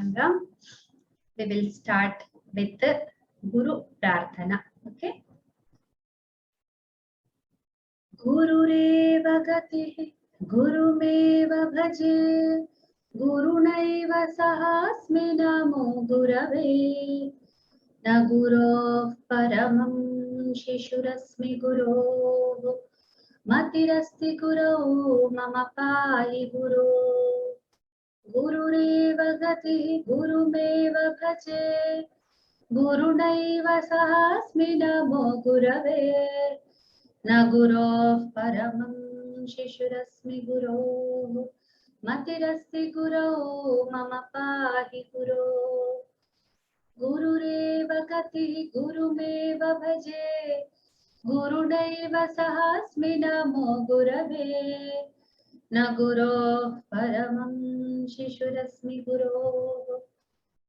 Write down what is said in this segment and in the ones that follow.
Ram Ram. We will start with the Guru Prarthana. Okay. Gurureva gatihi gurumeva bhaje gurunaiva sahasmi namo gurave na guroh paramam shishurasmi guroh matirasti gurau mama pahi guroh Gurureva gatihi gurumeva bhaje gurunaiva sahasmi namo gurave na guroh paramam shishurasmi guroh matirasti gurau mama pahi guroh Gurureva gatihi gurumeva bhaje gurunaiva sahasmi namo gurave na guroh paramam shishurasmi guroh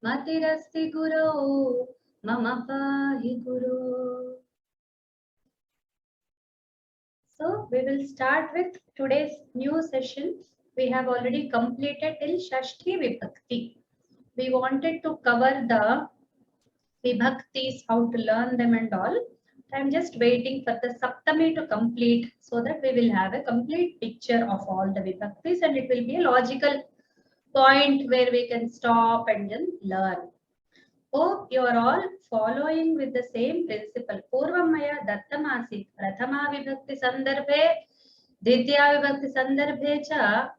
matirasti gurau mama pahi guroh. So we will start with today's new session. We have already completed till Shashti Vibhakti. We wanted to cover the Vibhaktis, how to learn them and all. I'm just waiting for the Saptami to complete so that we will have a complete picture of all the Vibhaktis and it will be a logical point where we can stop and then learn. Hope you are all following with the same principle. Purvamaya dattamasit prathama vibhakti sandarbhe dvitiya vibhakti sandarbhe cha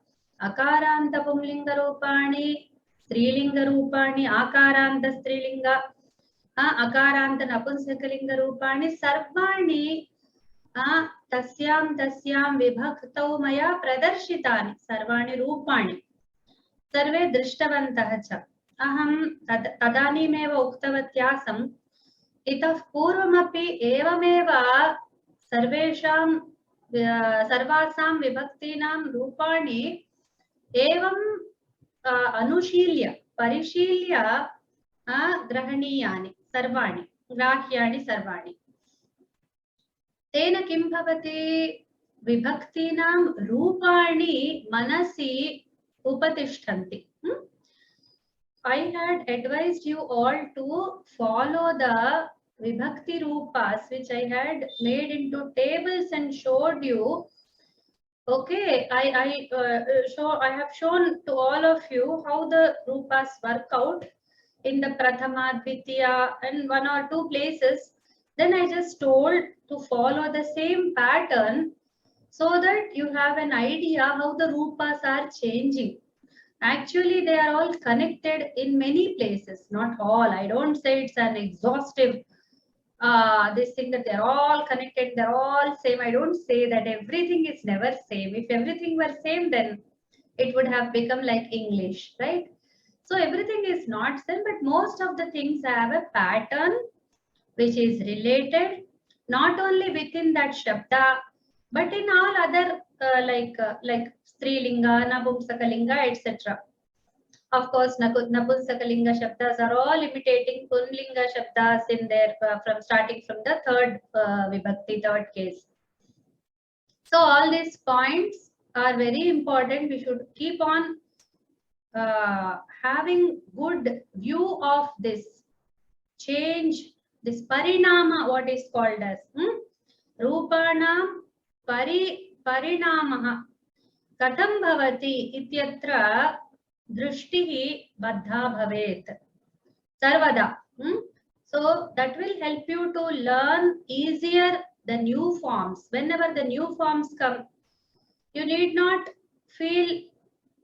akaranta pumlinga rupani strilinga rupani akaranta strilinga akaranta napunsakalinga rupani sarvani tasyam vibhaktau maya pradarshitani sarvani rupani sarve drishtavantah cha aham tadaनीमेव उक्तवत्यासम् इतः पूर्वमपि एवमेव सर्वासां विभक्तीनां रूपाणि एवं अनुशील्य परिशील्य ग्रहणीयानि सर्वाणि ग्राह्याणि सर्वाणि तेन किं भवति विभक्तीनां रूपाणि मनसि उपतिष्ठन्ति. I had advised you all to follow the Vibhakti Rupas which I had made into tables and showed you. Okay, I have shown to all of you how the Rupas work out in the Prathama, Dvitiya and one or two places. Then I just told to follow the same pattern so that you have an idea how the Rupas are changing. Actually, they are all connected in many places, not all. I don't say it's an exhaustive this thing that they're all connected, they're all same. I don't say that everything is never same. If everything were same, then it would have become like English, right? So everything is not same, but most of the things have a pattern which is related, not only within that Shabda, but in all other like Strilinga, Napumsakalinga, etc. Of course, Napumsakalinga Shabdas are all imitating Punlinga Shabdas in there from starting from the third Vibhakti, third case. So all these points are very important. We should keep on having good view of this change, this Parinama, what is called as Rupanam Parinamaha Katham Bhavati Ityatra Drishtihi Baddha Bhavet Sarvada. So that will help you to learn easier the new forms. Whenever the new forms come, you need not feel,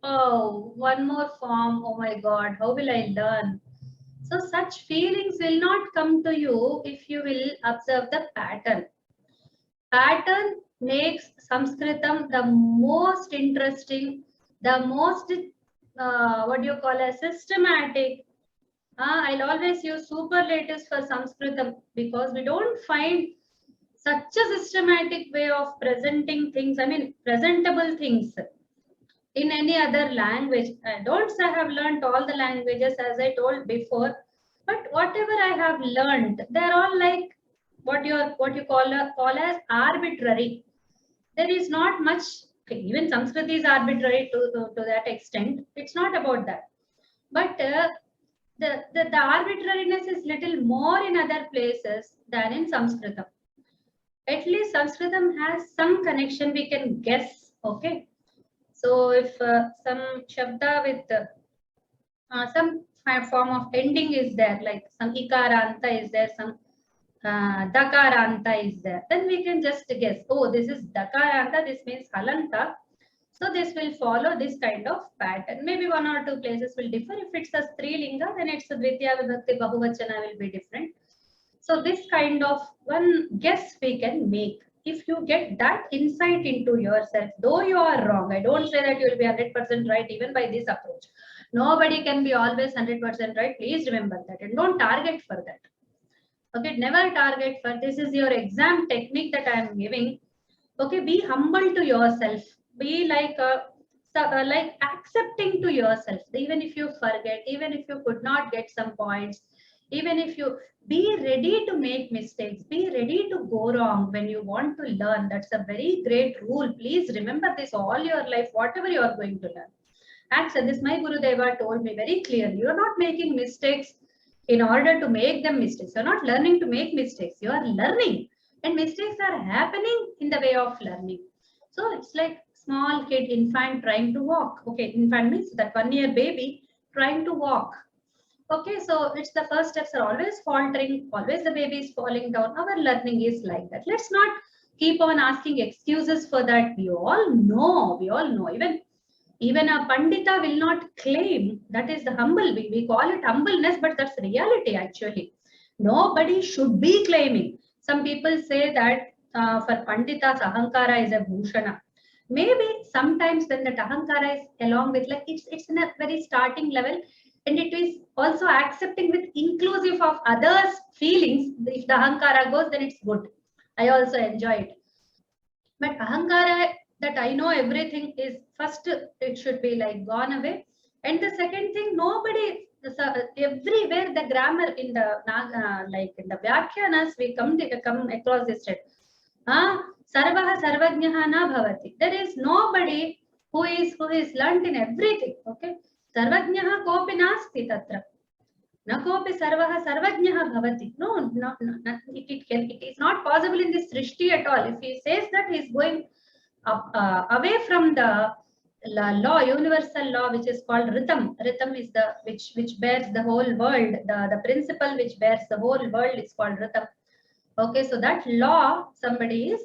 oh, one more form, oh my God, how will I learn? So such feelings will not come to you if you will observe the pattern. Pattern makes Sanskritam the most interesting, the most what do you call as systematic. I'll always use superlatives for Sanskritam because we don't find such a systematic way of presenting things, I mean presentable things in any other language. I don't say I have learned all the languages as I told before, but whatever I have learned, they're all like what you call as arbitrary. There is not much, even Sanskrit is arbitrary to that extent. It's not about that. But the arbitrariness is little more in other places than in Sanskritam. At least Sanskritam has some connection, we can guess. Okay. So if some shabda with some form of ending is there, like some ikaranta is there, some dakaranta is there, then we can just guess, oh, this is dakaranta, this means halanta. So this will follow this kind of pattern. Maybe one or two places will differ. If it's a Strilinga, then it's a Dvitiya Vibhakti Bahuvachana will be different. So this kind of one guess we can make. If you get that insight into yourself, though you are wrong, I don't say that you will be 100% right even by this approach. Nobody can be always 100% right. Please remember that and don't target for that. Okay, never target for this is your exam technique that I am giving. Okay, be humble to yourself. Be like accepting to yourself. Even if you forget, even if you could not get some points, even if you be ready to make mistakes, be ready to go wrong when you want to learn. That's a very great rule. Please remember this all your life, whatever you are going to learn. Actually, this my Guru Deva told me very clearly. You are not making mistakes in order to make them mistakes. You are not learning to make mistakes. You are learning. And mistakes are happening in the way of learning. So it's like small kid, infant trying to walk. Okay, infant means that 1 year baby trying to walk. Okay, so it's the first steps are always faltering, always the baby is falling down. Our learning is like that. Let's not keep on asking excuses for that. We all know, even a Pandita will not claim that is the humble. We call it humbleness, but that's reality actually. Nobody should be claiming. Some people say that for Panditas, Ahankara is a Bhushana. Maybe sometimes when that Ahankara is along with, like it's in a very starting level, and it is also accepting with inclusive of others' feelings. If the Ahankara goes, then it's good. I also enjoy it. But Ahankara, that I know everything, is first, it should be like gone away. And the second thing, nobody, everywhere the grammar in the like in the Vyakhyanas, we come across this state. Sarvaha sarvajnaha na bhavati. There is nobody who is learnt in everything. Okay. Sarvajnaha kopi nasti tatra. Na kopi sarvaha sarvajnaha bhavati. No, it is not possible in this Srishti at all. If he says that, he is going away from the law, universal law, which is called Rhythm. Rhythm is the which bears the whole world. The principle which bears the whole world is called Rhythm. Okay, so that law somebody is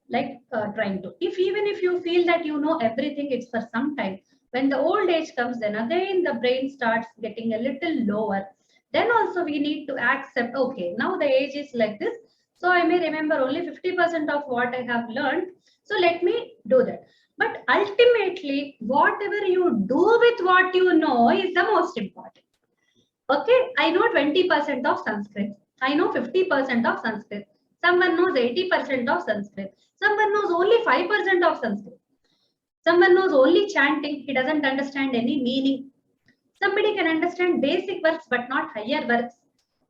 like trying to. Even if you feel that you know everything, it's for some time. When the old age comes, then again the brain starts getting a little lower. Then also we need to accept, okay, now the age is like this. So I may remember only 50% of what I have learned. So let me do that. But ultimately, whatever you do with what you know is the most important. Okay, I know 20% of Sanskrit. I know 50% of Sanskrit. Someone knows 80% of Sanskrit. Someone knows only 5% of Sanskrit. Someone knows only chanting. He doesn't understand any meaning. Somebody can understand basic works but not higher works.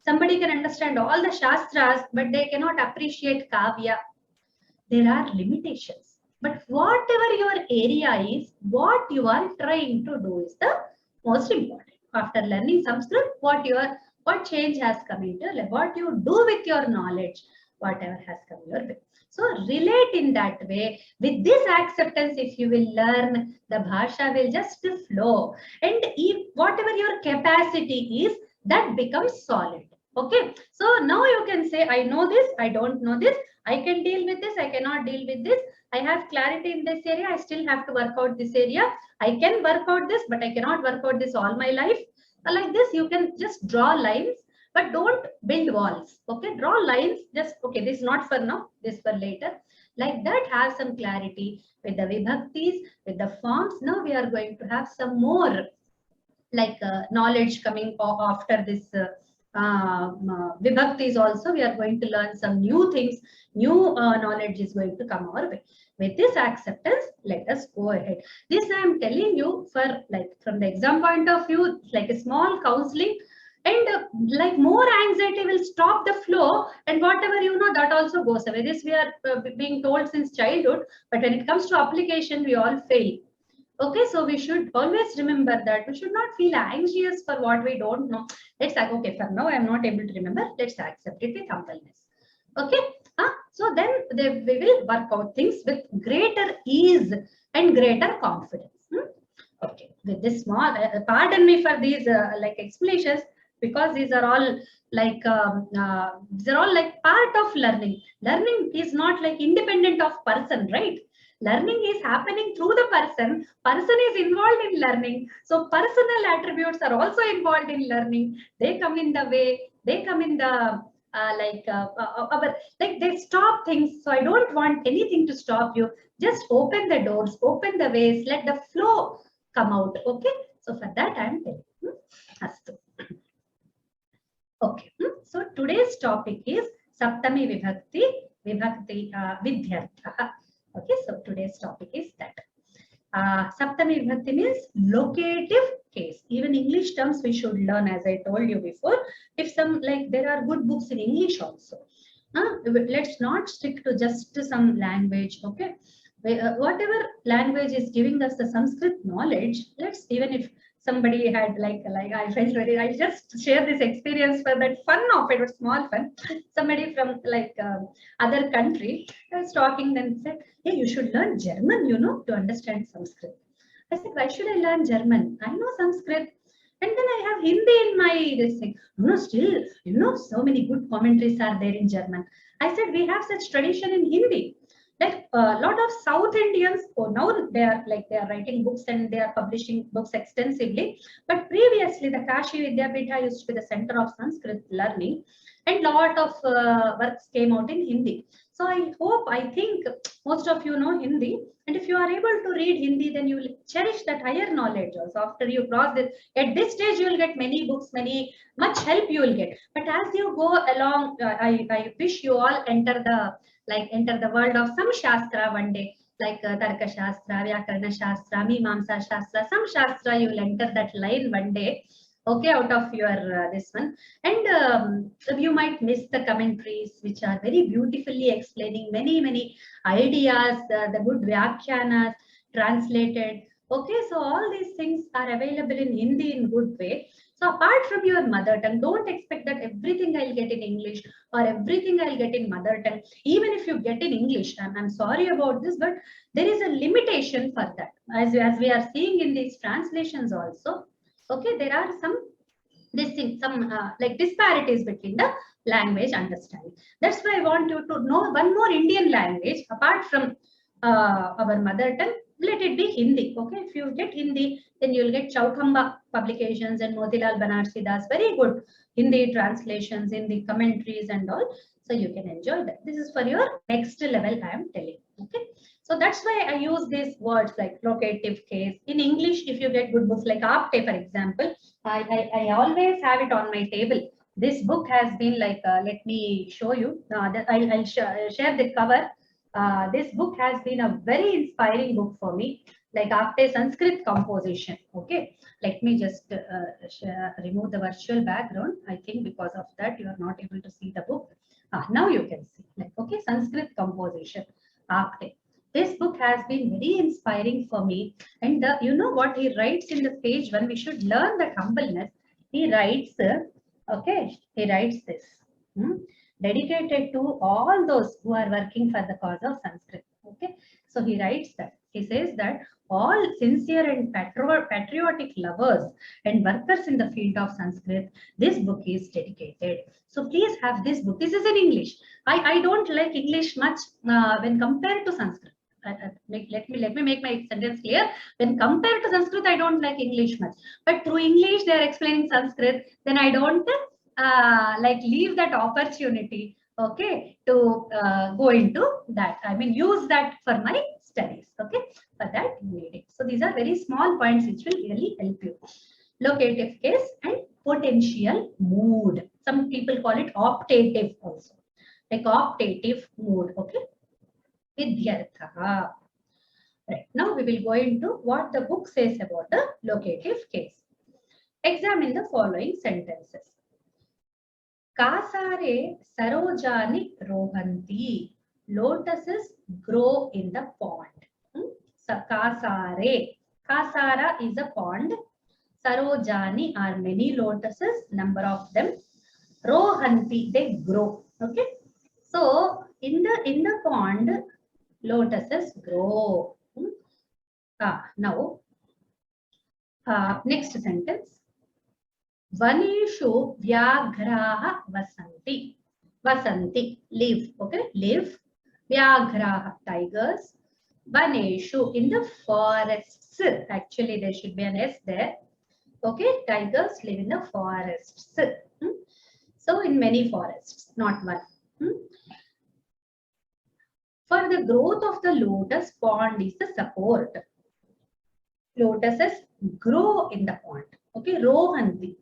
Somebody can understand all the Shastras but they cannot appreciate Kavya. There are limitations. But whatever your area is, what you are trying to do is the most important. After learning Sanskrit, what change has come into your life, what you do with your knowledge, whatever has come your way. So relate in that way. With this acceptance, if you will learn, the bhasha will just flow. And if whatever your capacity is, that becomes solid. Okay. So now you can say, I know this, I don't know this, I can deal with this, I cannot deal with this. I have clarity in this area, I still have to work out this area. I can work out this, but I cannot work out this all my life. Like this, you can just draw lines, but don't build walls. Okay, draw lines, just, okay, this is not for now, this for later. Like that, have some clarity with the vibhaktis, with the forms. Now we are going to have some more like knowledge coming after this vibhaktis also. We are going to learn some new things, new knowledge is going to come our way. With this acceptance, let us go ahead. This I am telling you for like from the exam point of view, like a small counseling, and like more anxiety will stop the flow, and whatever you know, that also goes away. This we are being told since childhood, but when it comes to application, we all fail. Okay, so we should always remember that we should not feel anxious for what we don't know. Let's say, okay, for now I am not able to remember. Let's accept it with humbleness. Okay, so then we will work out things with greater ease and greater confidence. Okay, with this small, pardon me for these like explanations, because these are all like part of learning. Learning is not like independent of person, right? Learning is happening through the person. Person is involved in learning. So personal attributes are also involved in learning. They come in the way. They come in the like they stop things. So I don't want anything to stop you. Just open the doors, open the ways, let the flow come out. Okay, so for that I am telling. Astu. Okay, so today's topic is Saptami Vibhakti Vidyartha. Okay, so today's topic is that. Saptami Vibhakti means locative case. Even English terms we should learn, as I told you before. If some, like, there are good books in English also. Let's not stick to just some language. Okay, whatever language is giving us the Sanskrit knowledge, let's, even if somebody had like I felt very, I just share this experience for that fun of it, was small fun. Somebody from like other country was talking and said, hey, you should learn German, you know, to understand Sanskrit. I said, why should I learn German? I know Sanskrit. And then I have Hindi in my this thing. No, still, you know, so many good commentaries are there in German. I said, we have such tradition in Hindi. Like a lot of South Indians, now they are writing books and they are publishing books extensively. But previously, the Kashi Vidyapitha used to be the center of Sanskrit learning, and lot of works came out in Hindi. So I think most of you know Hindi, and if you are able to read Hindi, then you will cherish that higher knowledge also. After you cross this, at this stage, you will get many books, much help you will get. But as you go along, I wish you all enter the world of some Shastra one day, like Tarka Shastra, Vyakarna Shastra, Mimamsa Shastra, some Shastra you will enter that line one day. Okay, out of your this one, and you might miss the commentaries, which are very beautifully explaining many ideas, the good vyakyanas translated. Okay, so all these things are available in Hindi in good way. So apart from your mother tongue, don't expect that everything I'll get in English or everything I'll get in mother tongue. Even if you get in English, I'm sorry about this, but there is a limitation for that. As we are seeing in these translations also. Okay, there are some like disparities between the language understanding. That's why I want you to know one more Indian language apart from our mother tongue. Let it be Hindi. Okay, if you get Hindi, then you'll get Chaukhamba publications and Motilal Banarsi Das, very good Hindi translations, Hindi commentaries and all. So you can enjoy that. This is for your next level, I am telling. Okay. So that's why I use these words like locative case. In English, if you get good books like Apte, for example, I always have it on my table. This book has been like, let me show you. I'll share the cover. This book has been a very inspiring book for me, like Apte Sanskrit composition. Okay, let me just remove the virtual background. I think because of that, you are not able to see the book. Now you can see, like, okay, Sanskrit composition, Apte. This book has been very inspiring for me. And you know what he writes in the page one? We should learn that humbleness. He writes, okay, he writes this. Dedicated to all those who are working for the cause of Sanskrit. Okay, so he writes that. He says that all sincere and patriotic lovers and workers in the field of Sanskrit, this book is dedicated. So please have this book. This is in English. I don't like English much when compared to Sanskrit. Let me make my sentence clear. When compared to Sanskrit, I don't like English much. But through English, they are explaining Sanskrit. Then I don't like leave that opportunity. Okay, to go into that. I mean, use that for my studies. Okay, for that you need it. So these are very small points which will really help you. Locative case and potential mood. Some people call it optative also. Like optative mood. Okay. Vidyartha. Right. Now we will go into what the book says about the locative case. Examine the following sentences. Kasare sarojani rohanti. Lotuses grow in the pond. Kasare. Kasara is a pond. Sarojani are many lotuses, number of them. Rohanti, they grow. Okay. So in the pond, lotuses grow. Now, next sentence. Vanishu vyaghraha vasanti. Vasanti, live. Okay, live. Vyaghraha, tigers. Vaneshu, in the forests. Actually, there should be an S there. Okay, tigers live in the forests. So, in many forests, not one. For the growth of the lotus, pond is the support. Lotuses grow in the pond. Okay, rohanti.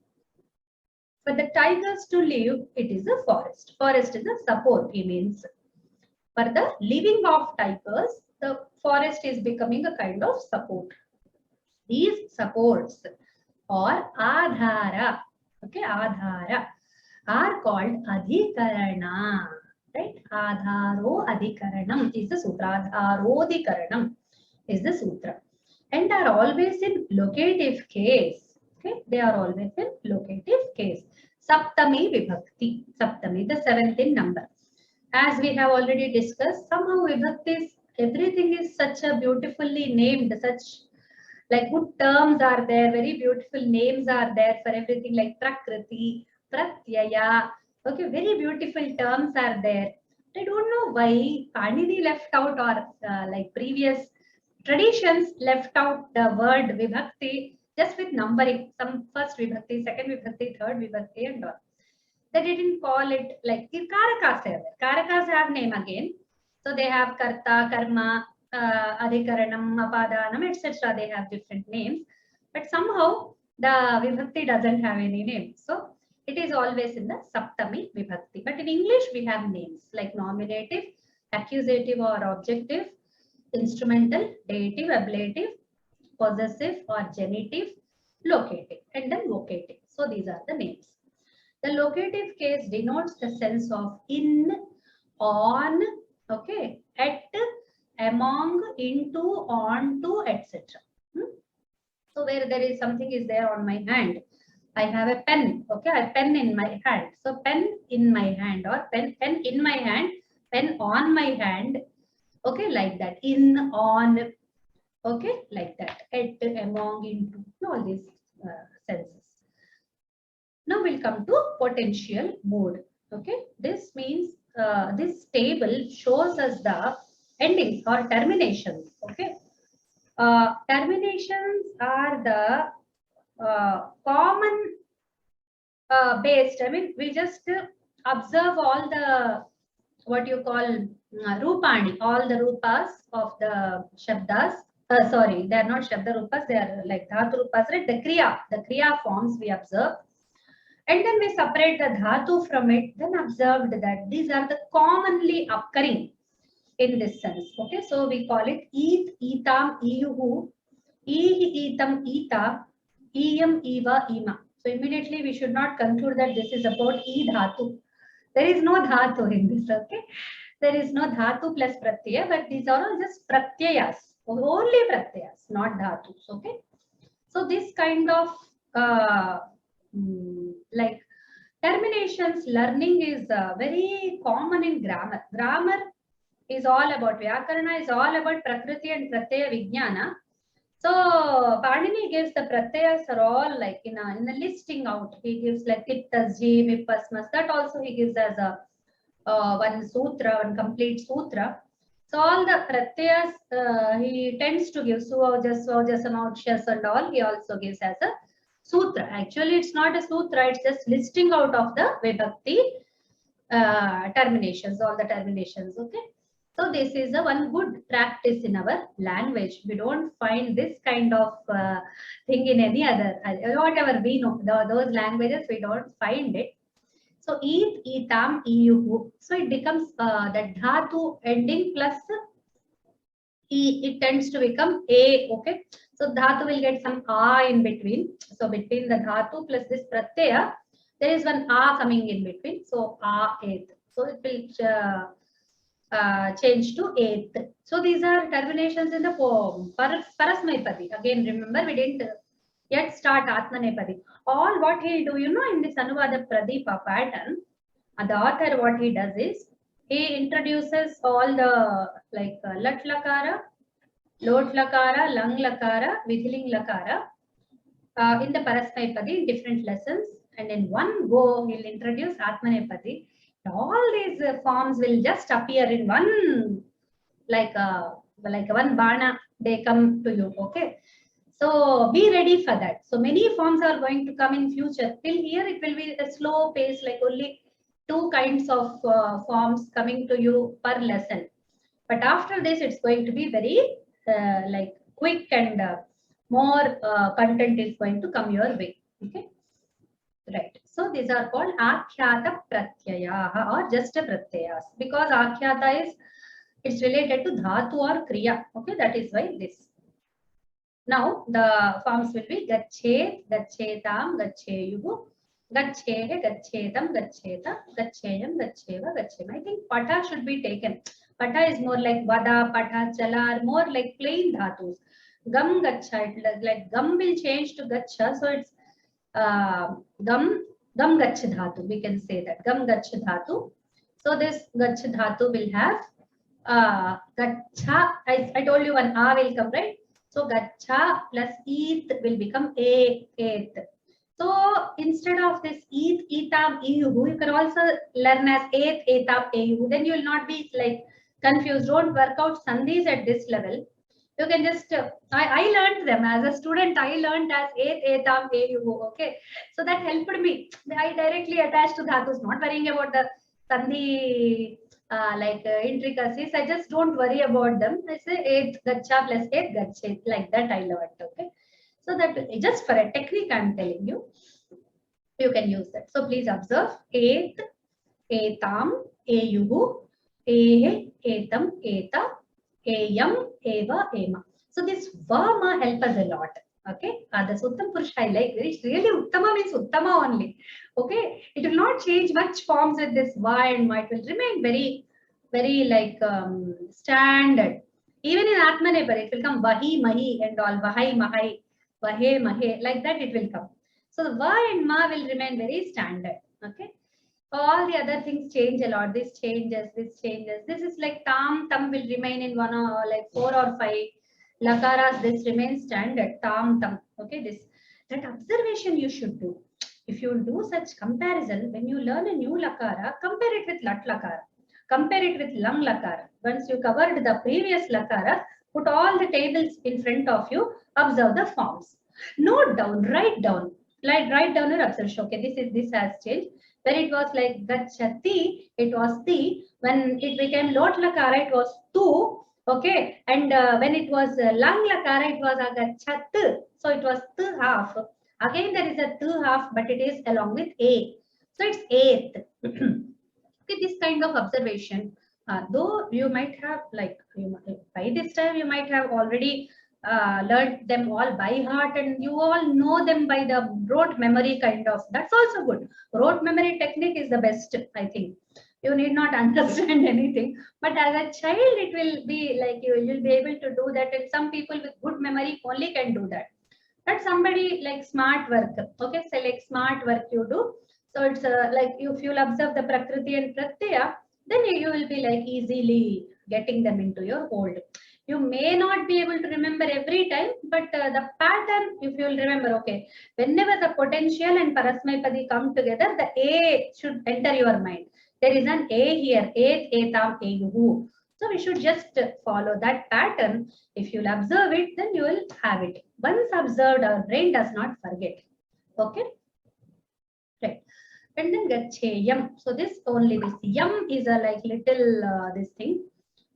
For the tigers to live, it is a forest. Forest is a support, he means. For the living of tigers, the forest is becoming a kind of support. These supports or adhara, okay, adhara, are called adhikarana. Right? Adharo adhikaranam is the sutra. Adharo adhikaranam is the sutra. And are always in locative case. Okay, they are always in locative case. Saptami vibhakti. Saptami, the seventh in number. As we have already discussed, somehow vibhaktis, everything is such a beautifully named, such like good terms are there, very beautiful names are there for everything like prakriti, pratyaya. Okay, very beautiful terms are there. I don't know why Panini left out or like previous traditions left out the word vibhakti just with numbering. Some first vibhakti, second vibhakti, third vibhakti and all. They didn't call it like karakas. Karakas have name again. So they have karta, karma, adhikaranam, apadanam, etc. They have different names. But somehow the vibhakti doesn't have any name. So it is always in the saptami vibhakti. But in English we have names like nominative, accusative or objective, instrumental, dative, ablative, possessive or genitive, locative, and then vocative. So these are the names. The locative case denotes the sense of in, on, okay, at, among, into, on, to, etc. So where there is something is there on my hand, I have a pen, okay, a pen in my hand. So pen in my hand or pen in my hand, pen on my hand, okay, like that, in, on, okay, like that, at, among, into, all these senses. Now we'll come to potential mode. Okay, this means this table shows us the endings or terminations. Okay, terminations are the common based. I mean, we just observe all the what you call rupani, all the rupas of the shabdas. Sorry, they are not shabda rupas. They are like dhatu rupas. Right? The kriya forms we observe. And then we separate the dhatu from it, then observed that these are the commonly occurring in this sense. Okay, so we call it eat, eatam, iyuhu, ihi, eatam, eeta, iyam, eva, ima. So immediately we should not conclude that this is about e dhatu. There is no dhatu in this, okay? There is no dhatu plus pratyaya, but these are all just pratyayas, only pratyayas, not dhatus, okay? So this kind of like terminations learning is very common in grammar. Grammar is all about Vyakarana, is all about Prakriti and Pratyaya Vijnana. So Panini gives the Pratyayas are all like in the listing out. He gives like Ittas, Ji, Vipasmas. That also he gives as a one sutra, one complete sutra. So all the Pratyayas he tends to give Suvajas, Samauchas and all. He also gives as a sutra. Actually, it's not a sutra, it's just listing out of the vibhakti terminations, all the terminations. Okay. So this is a one good practice in our language. We don't find this kind of thing in any other, whatever we know, those languages, we don't find it. So eat, eatam, iyuhu. So it becomes the dhatu ending plus it tends to become a, okay. So dhatu will get some a in between. So between the dhatu plus this pratyaya, there is one a coming in between. So a eth. So it will changed to eighth. So these are terminations in the poem. Parasmaipadi. Again, remember we didn't yet start Atmanepadi. All what he'll do, in this Anuvada Pradeepa pattern, the author what he does is he introduces all the lat lakara, lot lakara, lang lakara, vidhiling lakara in the Parasmaipadi in different lessons, and in one go he'll introduce Atmanepadi. All these forms will just appear in one, like one bana, they come to you. Okay, so be ready for that. So many forms are going to come in future. Till here it will be a slow pace, like only 2 kinds of forms coming to you per lesson. But after this, it's going to be very quick, and more content is going to come your way. Okay, right. So these are called akhyata pratyaya or just pratyayas, because akhyata is, it's related to dhatu or kriya. Okay, that is why this. Now the forms will be gachet, gachetam, gacheyuhu, gachehe, gachetam, gacheta, gacheyam, gacheva, gachem. I think pata should be taken. Pata is more like vada, pata, chala, are more like plain dhatus. Gam gacha, like gum will change to gacha, so it's gam gach dhatu. We can say that gam gach dhatu. So this gach dhatu will have gacha. I told you one a will come, right? So gacha plus eeth will become eighth. So instead of this eeth, etam, eyuhu, you can also learn as eighth, etam, eyuhu. Then you will not be like confused. Don't work out sandhis at this level. You can just, I learned them as a student. I learned as eighth, etam, eyuhu. Okay. So that helped me. I directly attached to dhatus, not worrying about the sandhi intricacies. I just don't worry about them. I say eighth gacha plus eighth gache, like that I learned. Okay. So that just for a technique I'm telling you, you can use that. So please observe eighth, etam, eyuhu, ehe, etam, eta, eyam, eva, ema. So this vama help us a lot. Okay, the Uttam Purusha I like. It's really Uttama means Uttama only. Okay, it will not change much forms with this va and ma. It will remain very, very like standard. Even in Atmanepadi, it will come vahi, mahi and all, vahai, mahai, vahe, mahe, like that it will come. So the va and ma will remain very standard. Okay, all the other things change a lot. This changes, this changes. This is like tam, tam will remain in one or like 4 or 5. Lakaras, this remains standard, tam, tam. Okay, that observation you should do. If you do such comparison, when you learn a new lakara, compare it with lat lakara, compare it with lang lakara. Once you covered the previous lakara, put all the tables in front of you, observe the forms. Note down, write down, write down your observation. Okay, this has changed. When it was like gachati, it was ti. When it became lot lakara, it was tu. Okay, and when it was lang lakara, it was agachat. So it was t half. Again, there is a t half, but it is along with a. So it's eighth. Okay, this kind of observation, though you might have by this time you might have already learned them all by heart, and you all know them by the rote memory kind of. That's also good. Rote memory technique is the best, I think. You need not understand anything, but as a child it will be like you will be able to do that, and some people with good memory only can do that. But somebody like smart work, okay, so like smart work you do. So it's like if you'll observe the prakriti and pratyaya, then you will be like easily getting them into your hold. You may not be able to remember every time, but the pattern, if you will remember, okay, whenever the potential and parasmaipadi come together, the A should enter your mind. There is an A here, eighth, etam, eyuhu. So we should just follow that pattern. If you'll observe it, then you will have it. Once observed, our brain does not forget. Okay? Right. And then gacheyam. So this yam is a like little this thing.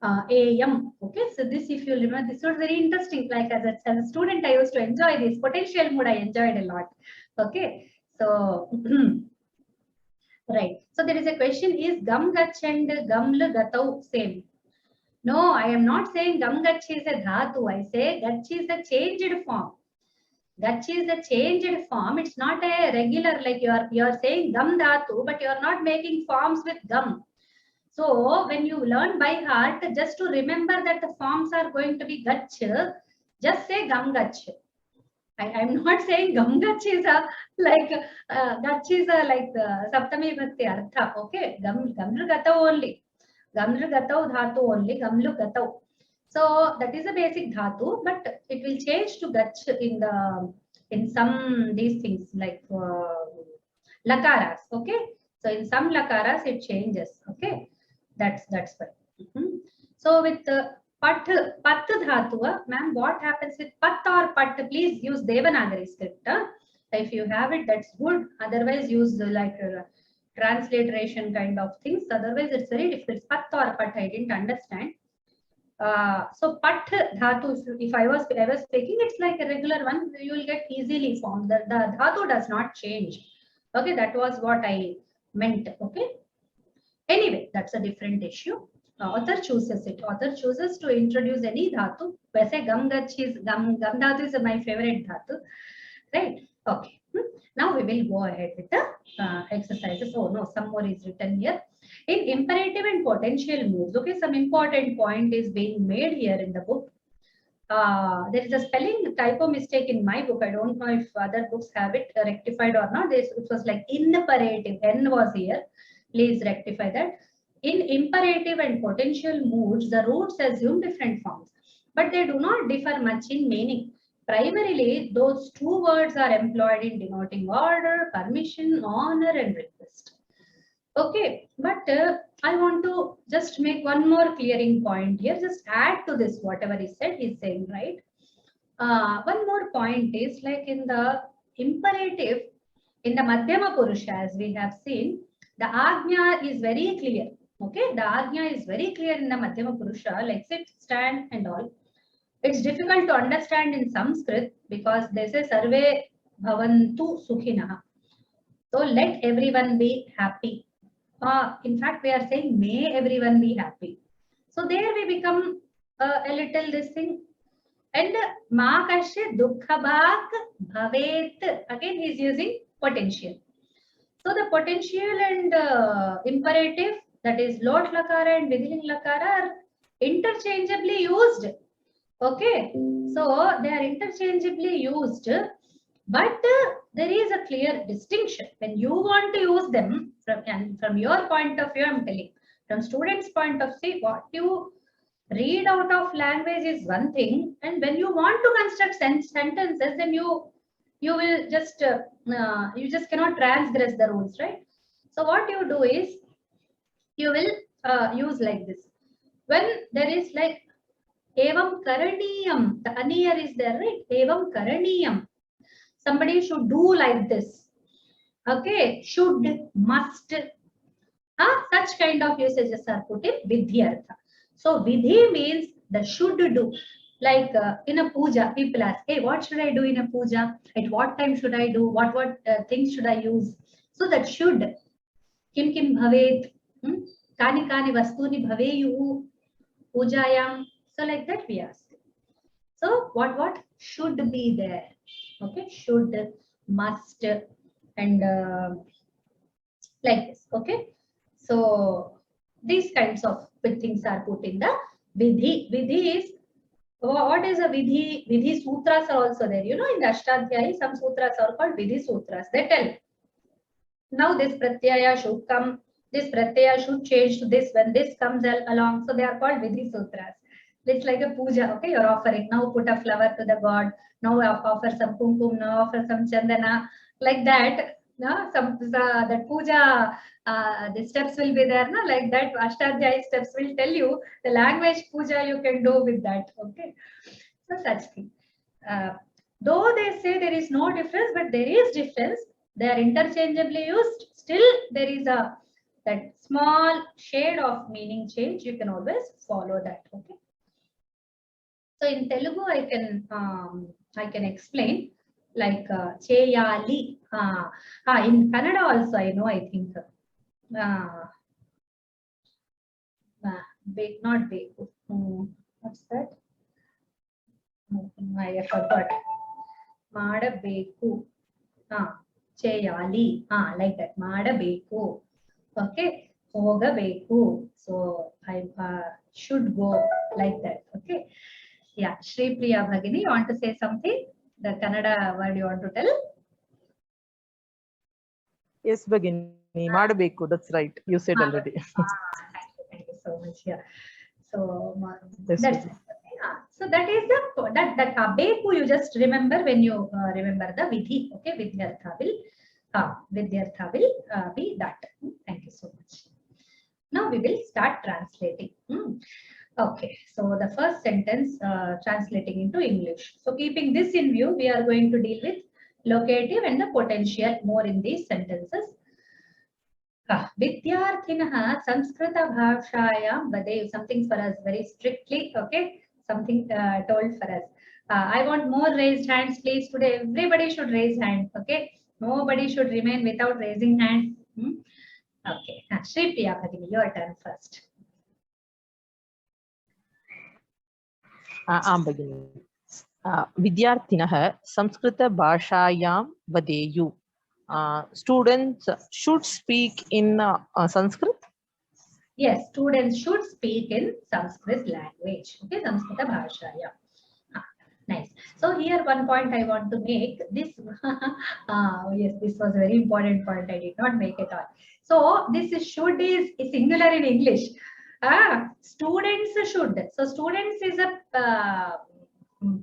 Ayam. Okay, so this, if you remember, this was very interesting. Like as a student, I used to enjoy this. Potential mood, I enjoyed a lot. Okay, so right. So there is a question: is gam gach and gaml gatau same? No, I am not saying gam gach is a dhatu. I say gach is the changed form. Gach is the changed form. It's not a regular, like you are saying gam dhatu, but you are not making forms with gum. So when you learn by heart, just to remember that the forms are going to be gach, just say gam gach. I'm not saying gam gach is a like gach is a like saptami bhakti artha. Okay, gamlu gatau only. Gamlu gatau dhatu only. Gamlu gatau. So that is a basic dhatu, but it will change to gach in some these things like lakaras. Okay, so in some lakaras it changes. Okay, that's why. So with pat dhatu, ma'am, what happens with pat or pat? Please use Devanagari script. If you have it, that's good. Otherwise, use like transliteration kind of things. Otherwise, it's very difficult. Pat or pat, I didn't understand. So pat dhatu, if I was speaking, it's like a regular one. You will get easily formed. The dhatu does not change. Okay, that was what I meant. Okay. Anyway, that's a different issue. Author chooses it. Author chooses to introduce any dhatu. Vaise gam gach is gam dhatu is my favorite dhatu, right? Okay. Now we will go ahead with the exercises. Oh no, some more is written here. In imperative and potential moods, okay, some important point is being made here in the book. There is a spelling typo mistake in my book. I don't know if other books have it rectified or not. It was like imperative. N was here. Please rectify that. In imperative and potential moods, the roots assume different forms, but they do not differ much in meaning. Primarily, those two words are employed in denoting order, permission, honor, and request. Okay, but I want to just make one more clearing point here. Just add to this whatever he said. He's saying, right? One more point is like in the imperative, in the Madhyama Purusha, as we have seen, the Agnya is very clear. Okay, the Agnya is very clear in the Madhyama Purusha, like sit, stand, and all. It's difficult to understand in Sanskrit because they say Sarve Bhavantu Sukhinaha. So let everyone be happy. In fact, we are saying may everyone be happy. So there we become a little this thing. And ma kashe dukha bhak bhavet. Again, he is using potential. So the potential and imperative, that is lot lakara and vidhiling lakara, are interchangeably used. Okay, so they are interchangeably used, but there is a clear distinction. When you want to use them, from your point of view, I'm telling, from students' point of view, what you read out of language is one thing, and when you want to construct sentences, then you will just you just cannot transgress the rules, right? So what you do is you will use like this. When there is like evam karaniyam, the aniyar is there, right? Evam karaniyam. Somebody should do like this. Okay, should, must. Such kind of usages are put in vidhyartha. So vidhi means the should do. Like in a puja, people ask, hey, what should I do in a puja? At what time should I do? What things should I use? So that should. Kim kim bhavet. Kani kani vastuni bhaveyu pujayam. So like that we ask. So what should be there? Okay, should, must, and like this. Okay, so these kinds of things are put in the vidhi. Vidhi is, what is a vidhi? Vidhi sutras are also there. You know, in the Ashtadhyayi, some sutras are called vidhi sutras. They tell, now this pratyaya should come, this pratyaya should change to this when this comes along. So they are called vidhi sutras. It's like a puja. Okay, you're offering. Now put a flower to the god. Now offer some kumkum. Now offer some chandana. Like that. No, that puja, the steps will be there. No? Like that, Ashtadhyayi steps will tell you the language puja you can do with that. Okay, so such thing. Though they say there is no difference, but there is difference. They are interchangeably used. Still, there is that small shade of meaning change. You can always follow that. Okay. So in Telugu, I can explain like cheyali. In Kannada also I know. I think not beku. What's that? I forgot. Madabeku. Cheyali. Like that. Madabeku. Okay. Hogabeku. So I should go like that. Okay. Yeah. Shri Priya Bhagini, you want to say something? The Kannada word you want to tell? Yes, Bhagini, Madabeku. That's right. You said already. Thank you so much. Yeah. So Yes, that's Bhagini. yeah. So that is the that abeku you just remember when you remember the vidhi. Okay, vidyartha will be that. Thank you so much. Now we will start translating. Okay, so the first sentence translating into English. So keeping this in view, we are going to deal with locative and the potential more in these sentences. Vidyarthinah Sanskrita Bhashayam Vadev. Something for us very strictly, okay? Something told for us. I want more raised hands, please. Today, everybody should raise hand, okay? Nobody should remain without raising hand. Okay, Shri Priya Bhagini, your turn first. आं भगिनि विद्यार्थिनः संस्कृतभाषायां वदेयु students should speak in Sanskrit. Yes, students should speak in Sanskrit language. Okay, Sanskrita Bhasha. Yeah. Nice. So here one point I want to make. This, yes, this was a very important point. I did not make it all. So this should is singular in English. Students should. So students is a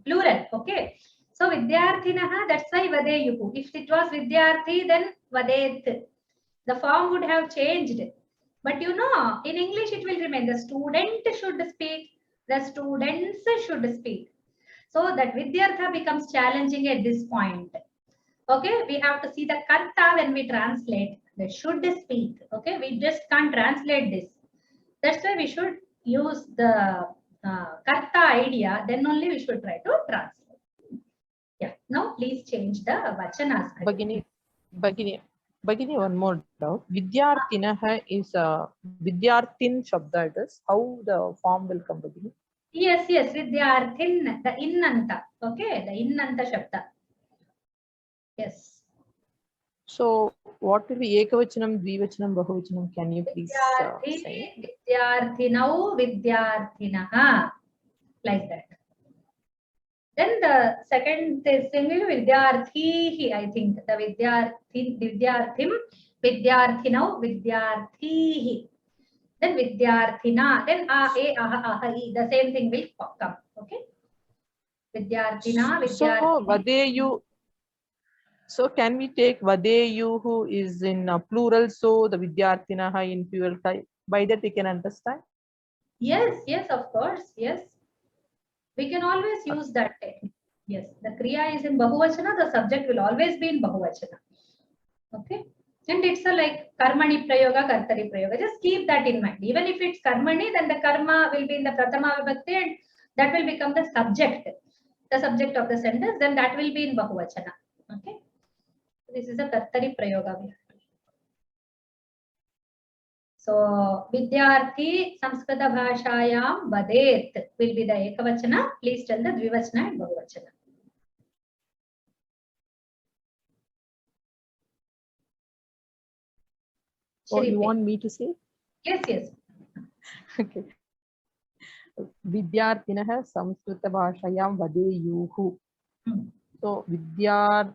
plural. Okay. So vidyarthinah, that's why vadeyuhu. If it was vidyarthi, then vadet. The form would have changed. But you know, in English it will remain. The student should speak. The students should speak. So that vidyartha becomes challenging at this point. Okay, we have to see the karta when we translate. They should speak. Okay, we just can't translate this. That's why we should use the karta idea. Then only we should try to translate. Yeah. Now please change the vachanas. Bhagini, one more doubt. Vidyarthinah is Vidyarthin Shabda. It is. How the form will come, Bhagini? Yes, Vidyarthin, the innanta. Okay, the innanta Shabda. Yes. So, what will be Ekavachanam, Dvivachanam, Bahuvachanam? Can you please say? Vidyarthinau, Vidyarthinaha. Like that. Then the second thing will Vidyarthihi, I think. The Vidyarthim, Vidyarthinau, Vidyarthihi. Then Vidyarthina. Then the same thing will come. Okay. Vidyarthina, Vidyarthina. So can we take Vadeyu who is in plural, so the Vidyarthinaha in plural type? By that we can understand? Yes, of course. Yes. We can always use that. Yes, the Kriya is in Bahuvachana, the subject will always be in Bahuvachana. Okay. And it's a like Karmani Prayoga, Kartari Prayoga. Just keep that in mind. Even if it's Karmani, then the Karma will be in the Prathama Vibhakti and that will become the subject of the sentence, then that will be in Bahuvachana. Okay. This is a Kartari Prayoga. So, Vidyarthi Samskrita Bhashayam Vadet will be the Ekavachana. Please tell the Dvivachana and Bahuvachana. Oh, you want me to say? Yes. Okay. Vidyarthinah Samskrita Bhashayam Vadeyuhu. So, Vidyarthin.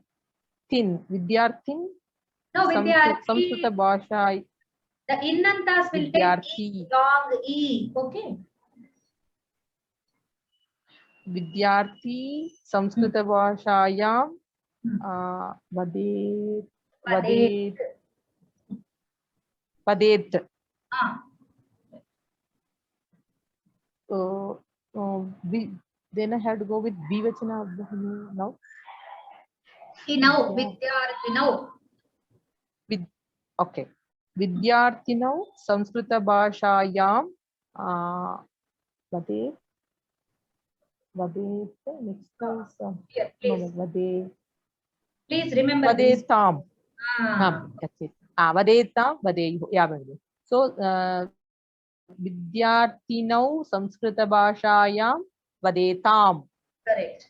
No, Vidyarthi. Samskrita Bhashai. The innantas will take long E. Okay. Vidyarthi Samskrita Bhashayam Vadet. So then I have to go with Dvivachana now. Vidyarthinau. Okay. Vidyarthinau Samskrita Bhashayam Vadet. Next is Vadet. Please remember Vadetam. That's it. Vadetam, Vadeyu. Yeah, so Vidyarthinau Samskrita Bhashayam Vadetam. Correct.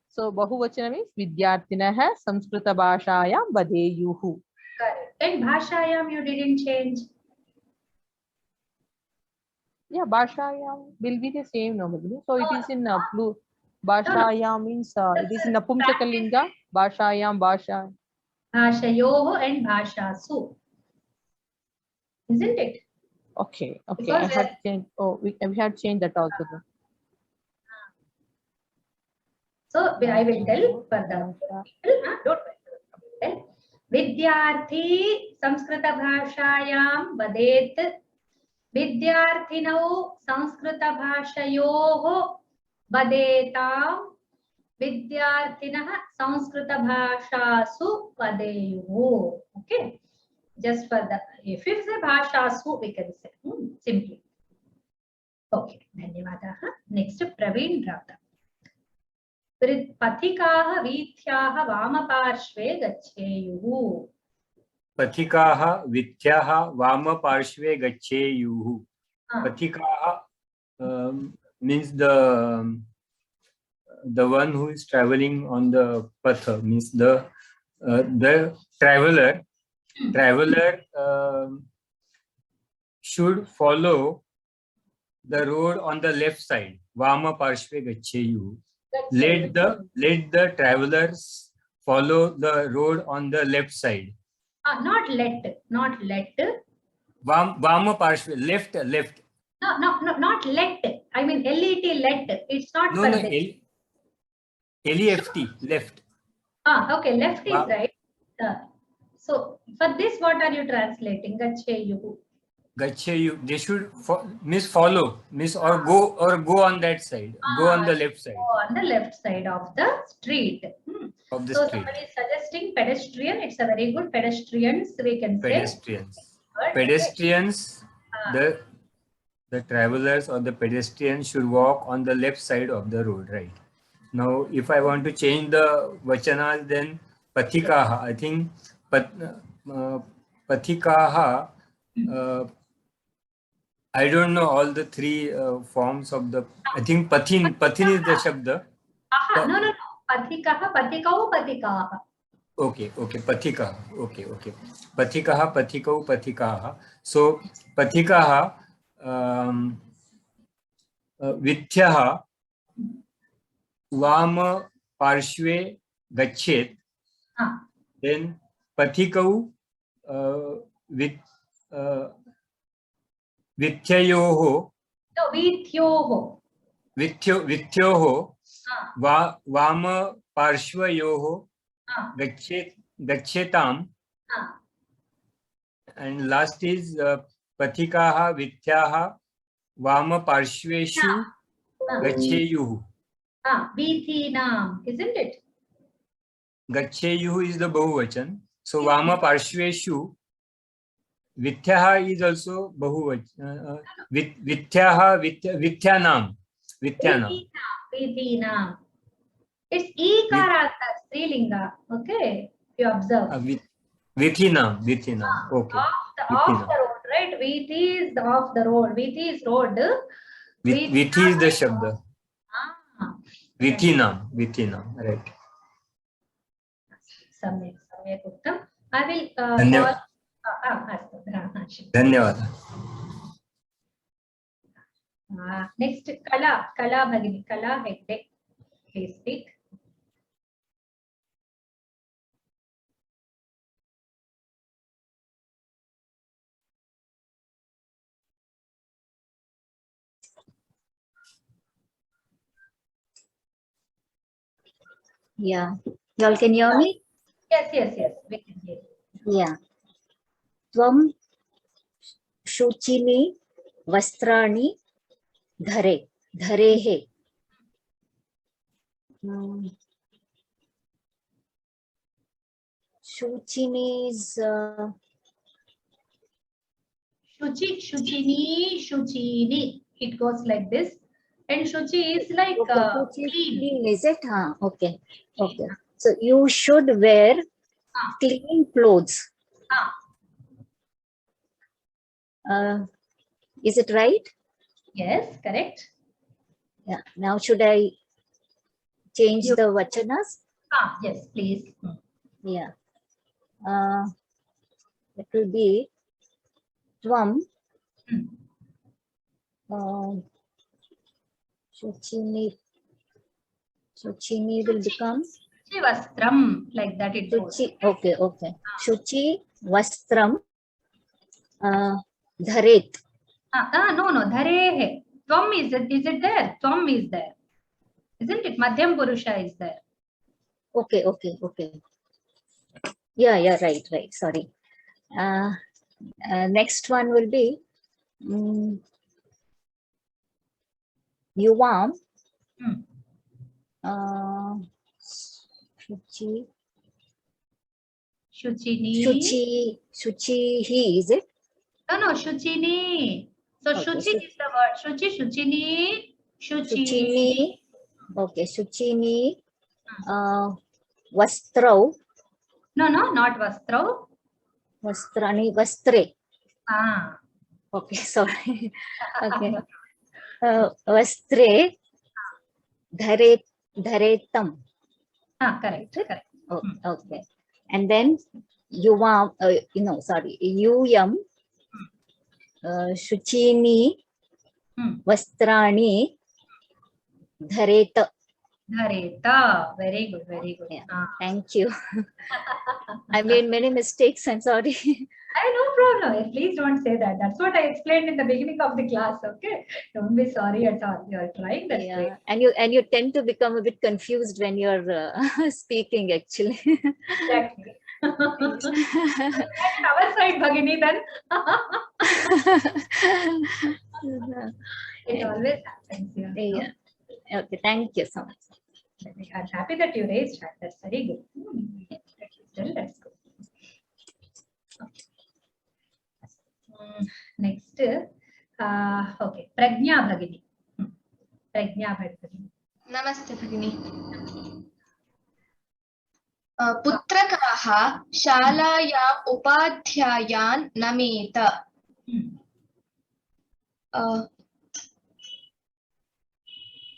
So Bahuvachana means Vidyarthinah Samskrita Bhashayam Vadeyuhu. Correct. And Bhashayam you didn't change. Yeah, Bhashayam will be the same normally. So it is in No, Bhashayam means it is in Napumsakalinga. Bhashayam, Bhasha. Bhashayoho and Bhashasu. Isn't it? Okay, okay. Because I had changed. Oh, we had changed that also. so I will tell for the people. Don't worry. Vidyarthi Samskrita Bhashayam Vadet. Vidyarthinau Samskrita Bhashayoho Vadetam. Vidyarthinah Samskrita Bhashasu Vadeyuhu. Okay. Just for the, if it's a Bhashasu, we can say simply. Okay. Dhanyavadaha. Next, Praveen Rata. पथिकाः वीथ्याः वामपार्श्वे गच्छेयुः. पथिकाः वीथ्याः वामपार्श्वे गच्छेयुः. Pathikaah means the one who is traveling on the path, means the traveler. Traveler should follow the road on the left side. Vama parshve gaccheyu. Let the travelers follow the road on the left side. Not let. Vama parshve, left. No, not let. I mean let. It's not for this. Left, left. Okay, left is right. So for this, what are you translating? Gaccheyu. Gaccheyu. They should follow, or go on that side. Go on the left side. Go on the left side of the street. Of the so street. Somebody is suggesting pedestrian. It's a very good pedestrians. We can Pedestrians. say. Pedestrians. The travelers or the pedestrians should walk on the left side of the road, right? Now, if I want to change the vachanas, then pathikaha. I think pathikaha. I don't know all the three forms of the. I think pathin is the shabda. No. Pathikaha, pathikau, pathikaha. Okay. Pathikaha. Okay. Pathikaha, pathikau, pathikaha. So pathikaha. Vityaha Vama Parshve Gachet. Then Pathikau Vityayoho. No, Vithyoho. Vityoho Vama Parshvayoho Gachetam. And last is Pathikaha Vityaha Vama Parshveshu Gacheyuhu. Vithinam, isn't it? Gacheyuhu is the Bahuvachan. So Vama Parshveshu. Vityaha is also Bahuvachan. Vityaha, Vityanam. Vithinam. It's Ikarata, Strilinga. Okay, you observe. Vithinam. Okay. Off the road, right? Vithi is off the road. Vithi is road. Vithi is the Shabda. Vithinam, right. Samyak Uttam. I will call. Dhanyavada. Next, Kala Bhagini, Kala Hegde. Please speak. Yeah. Y'all can hear me? Yes. We can hear you. Yeah. Tvam shuchini vastrani dharehe. Shuchini is Shuchini. It goes like this. And Shuchi is like clean. Is it? Okay. So you should wear clean clothes. Is it right? Yes, correct. Yeah. Now should I change the vachanas? Yes, please. Yeah. It will be Tvam Shuchini. Shuchini will become Shuchi vastram, like that it goes. Shuchi. Okay, okay. Shuchi vastram dharet. No, dharehe. Tvam is it there? Tvam is there. Isn't it? Madhyam Purusha is there. Okay, okay, okay. Yeah, yeah, right, right. Sorry. Next one will be yuvam. Shuchi. Shuchini. Shuchihi, is it? No, Shuchini. So Okay, Shuchi is the word. Shuchini. Shuchini. Okay, Shuchini. Vastrau. No, not Vastrau. Vastrani. Vastre. Okay, sorry. Okay. Vastre. Dharetam. Correct. Oh, okay. And then yuvam, sorry, yuyam, shuchini, vastrani, dhareta. Dhareta. Very good, very good. Yeah, thank you. I made many mistakes. I'm sorry. No problem. Please don't say that. That's what I explained in the beginning of the class. Okay, don't be sorry at all. You're trying. That's great. And you tend to become a bit confused when you're speaking. Actually. Exactly. Our side, Bhagini, then. It always happens. Yeah. Okay. Thank you so much. I'm happy that you raised that. That's very good. That's good. Next, okay, Prajna Bhagini. Prajna Bhagini. Namaste Bhagini. Putrakaha shalaya upadhyayan nameta.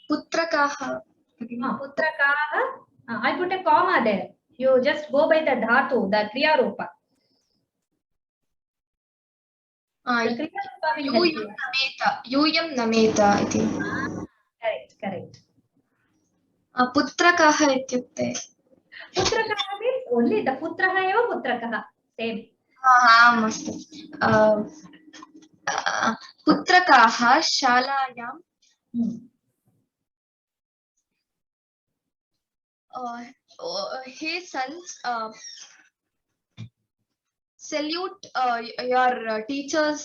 Putrakaha. Putrakaha. I put a comma there. You just go by the dhatu, the kriya rupa. Yuyam nameta iti. Correct. Putrakaha ityukte. Putrakaha means only the putraha eva putrakaha. Same. Mastu. Putrakaha shalayam his sons salute your teachers.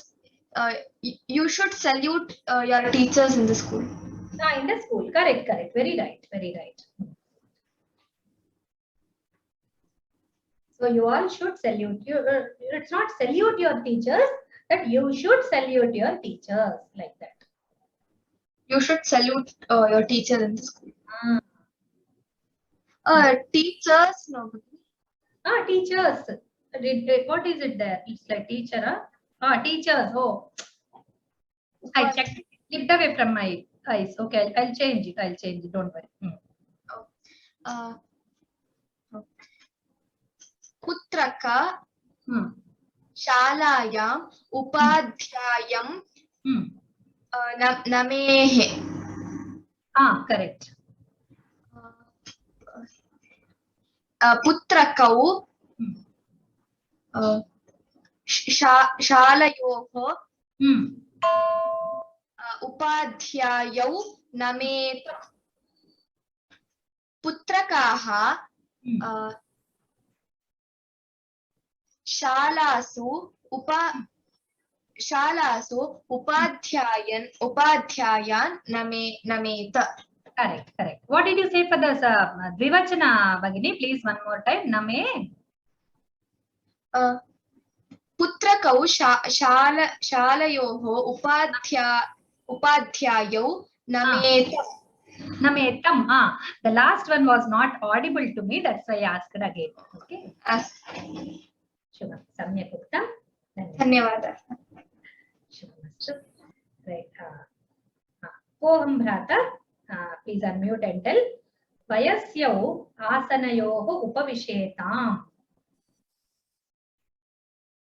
You should salute your teachers in the school. In the school. Correct. Very right. So you all should salute. It's not salute your teachers, but you should salute your teachers like that. You should salute your teacher in the school. Teachers, no. Teachers. What is it there? It's like teacher. Teachers. Oh, I checked it. Slipped away from my eyes. Okay, I'll change it. Don't worry. Putraka shalayam upadhyayam namehe. Correct. Putrakau shalayoho upadhyayau namet. Putrakaha shalasu upadhyayan nameta. Correct. What did you say for this Dvivachana, Bhagini? Please, one more time. Name. Putrakau shalayoho upadhyayau nameta. Nametam. The last one was not audible to me. That's why I asked again. Okay. Shubham. Samyak Uttam. Dhanyawada. Shubhamastu. Right. Koham Bhrata. Please unmute and tell. Vayasyau asanayoho upavishetam.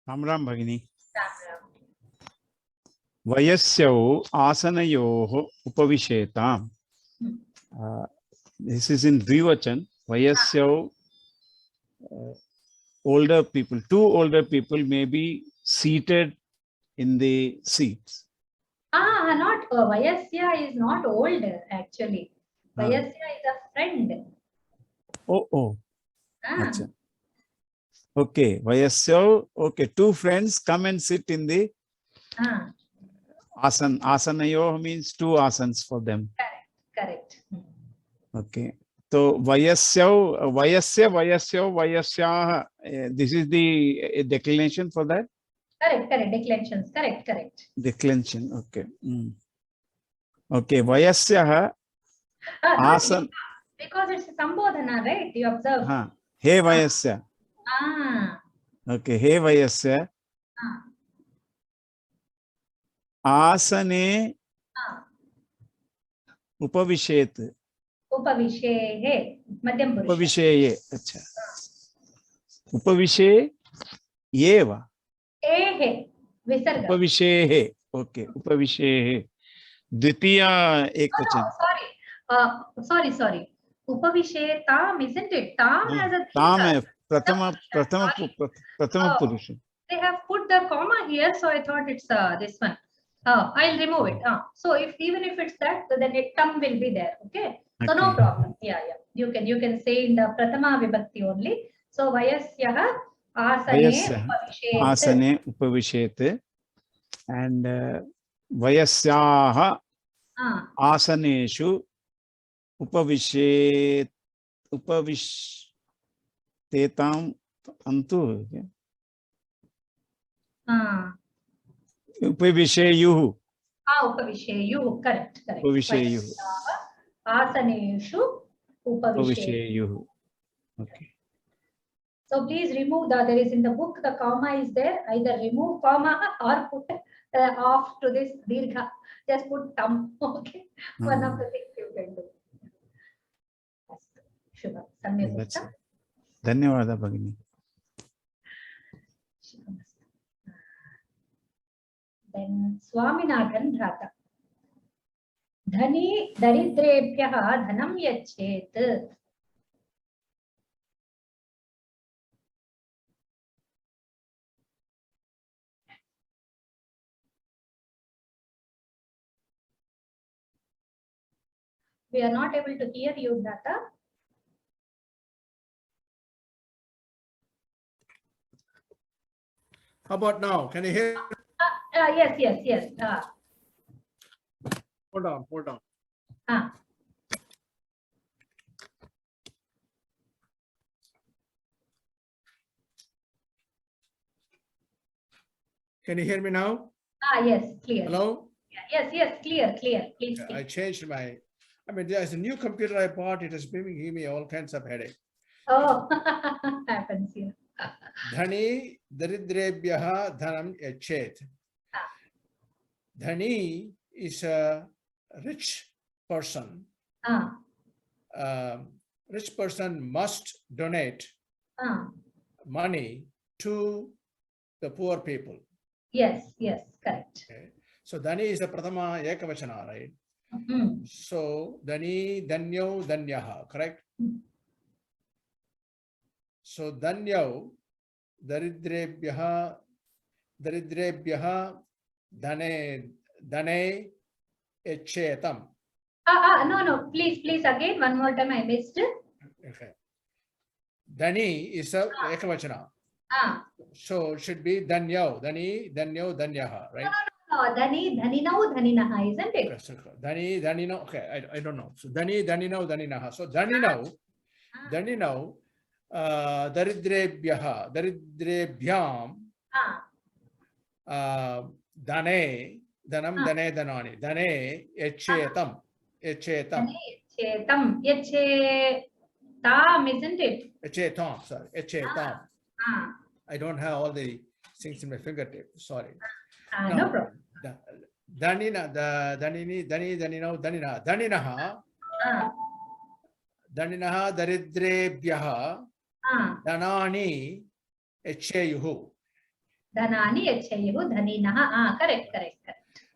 Ram Bhagini. Ram. Vayasyau asanayoho upavishetam. This is in Dvivachan. Vayasyau, older people, two older people may be seated in the seats. Not Vayasya is not old actually. Vayasya is a friend. Oh. Ah. Achha. Okay, Vayasyau. Okay, two friends come and sit in the asan. Asanayo means two asans for them. Correct. Okay. So Vayasya. This is the declination for that. Correct. Declensions. Correct. Declension. Okay. Okay. Vayasya asan. Because it's a sambodhana, right? You observe. He Vayasya. Okay. He Vayasya. Asane upavishet. Upavishehe. Madhyam Purusha. Upavisheye. Acha. Upavishe yeva. Ehe. Visarga. Upavishehe. Okay. Upavishehe. Dvitiya ekvachan. Sorry. Upavishe tam, isn't it? Tam has a Tam pratama purusha. They have put the comma here, so I thought it's this one. I'll remove it. So even if it's that, then a tam will be there. Okay. So no problem. Yeah. You can say in the pratama vibhakti only. So vayasyaha asane upavishet and vayasyaha asaneshu upavishetam antu. Upavisheyuhu. Upavisheyuhu. Correct. Upavisheyuhu. Asaneshu upavisheyuhu. Okay. So please remove there is in the book the comma is there. Either remove comma or put off to this dirgha. Just put tam. Okay. One of the things you can do. Shubha. That's it. Dhanyavada Bhagini. Then Swaminathan Bhrata. Dhani daridrebhyaha dhanam yachet. We are not able to hear you, Bhrata. How about now? Can you hear? Yes. Hold on. Can you hear me now? Yes, clear. Hello? Yes, clear. Please speak. I changed there's a new computer I bought. It is giving me all kinds of headache. Oh, happens here. Dhani daridrebhyaha dhanam yachet. Dhani is a rich person. Rich person must donate money to the poor people. Yes, correct. Okay. So Dhani is a pratama ekavachana, right? So Dhani, Dhanyau, Dhanyaha, correct? So Dhanyau, daridrebhyaha, dhane echetam. No, please again, one more time I missed. Okay. Dhani is a ekavachana. So it should be Dhanyau, Dhanyaha, right? No, Dhani, Dhaninau, Dhaninaha, isn't it? Okay, so Dhani, Dhanino, okay, I don't know. So Dhani, Dhaninau, Dhaninaha. So Dhaninau, daridrebhyam, dhane, dhanani, dhane, echetam. Echetam, isn't it? Echetam, sorry, echetam. I don't have all the things in my fingertip. Sorry. No problem. Dhaninaha, daridrebhyaha, dhanani echeyuhu. Dhanani echeyuhu, dhaninaha. Correct.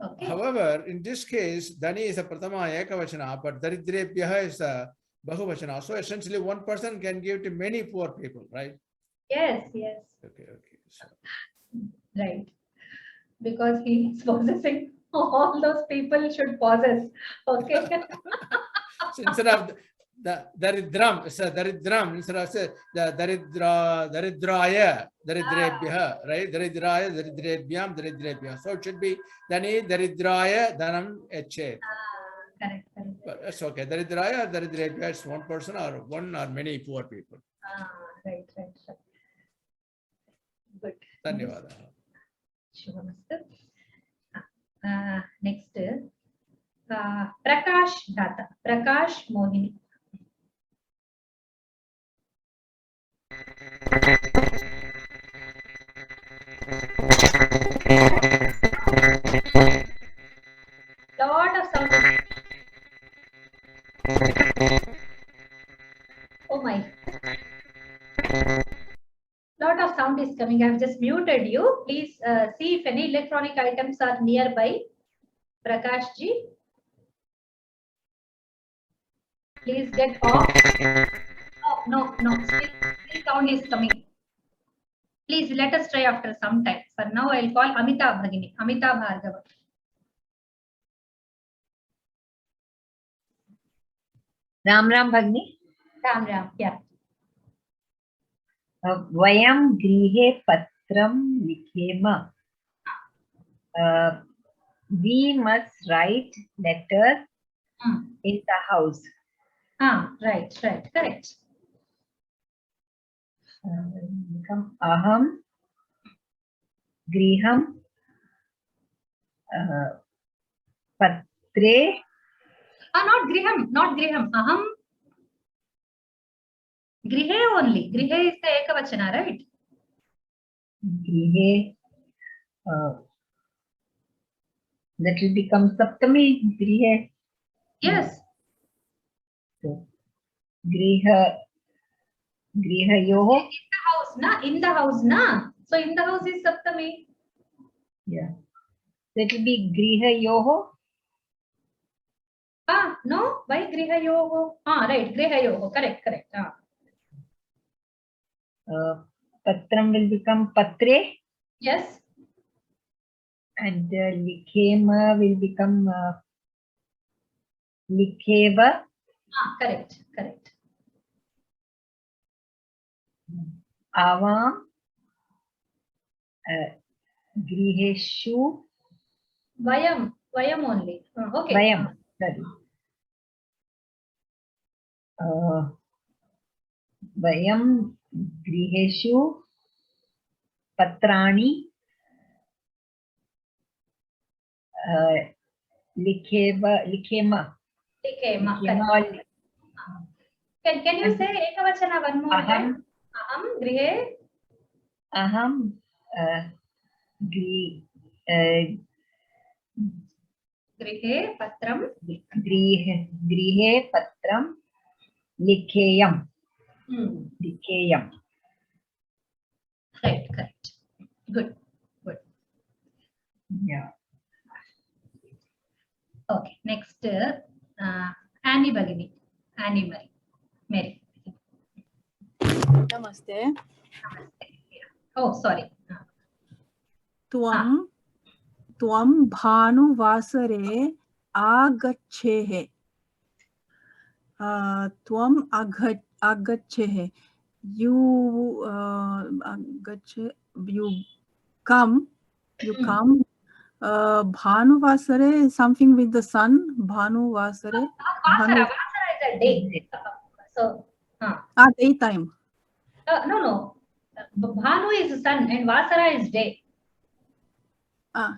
Okay. However, in this case, Dani is a Pratama Ekavachana, but Daridrebhyaha is a Bahuvachana. So essentially, one person can give to many poor people, right? Yes, yes. Okay, okay. So, Right. Because he is possessing all those people should possess. Okay. so instead of the Daridram, it's a Daridram, instead of say the Daridraya, Daridrebhyaha, right? Daridraya, Daridrebhyam, Daridrebhya. So it should be Dani, Daridraya, Danam, Eche. Correct, correct. But that's okay. Daridraya, Daridrebhya is one person or one or many poor people. Right, right, right. Good. Dhanyavada. Shubhamastu. Next, Prakash Data. Prakash Mohini. Lot of sound. Oh my. Lot of sound is coming. I've just muted you. Please see if any electronic items are nearby. Prakash ji. Please get off. Oh, no, no. Still sound is coming. Please let us try after some time. For now, I'll call Amita Bhagini. Amita Bhargava. Ram Ram Bhagni. Ram Ram. Yeah. Vayam grihe patram likhema. We must write letter in the house. Right, right. Correct. Aham griham patre. Not griham, not griham. Aham. Grihe only. Grihe is the ekavachana, right? Grihe. That will become saptami. Grihe. Yes. So, griha. Griha yoho. In the house, na? In the house, na? So in the house is saptami. Yeah. That will be griha yoho. No. Why griha yoho? Right. Griha yoho. Correct, correct. Patram will become patre. Yes. And likhema will become likheva. Correct, correct. Avam griheshu. Vayam only. Okay. Vayam. Sorry. Vayam griheshu patrani likhema. Likhema. Correct. Can you say ekavachana one more time? Aham grihe. Aham Grihe patram. Grihe patram likheyam. Likheyam. Right, correct. Good, good. Yeah. Okay, next, Annie Bhagini. Annie Mary. Namaste. Oh, sorry. Tvam bhanuvasare agacchehe. Tvam agacchehe. You come. Bhanuvasare, something with the sun. Bhanuvasare. Vasara is a day. So, daytime. No. Bhanu is sun and Vasara is day.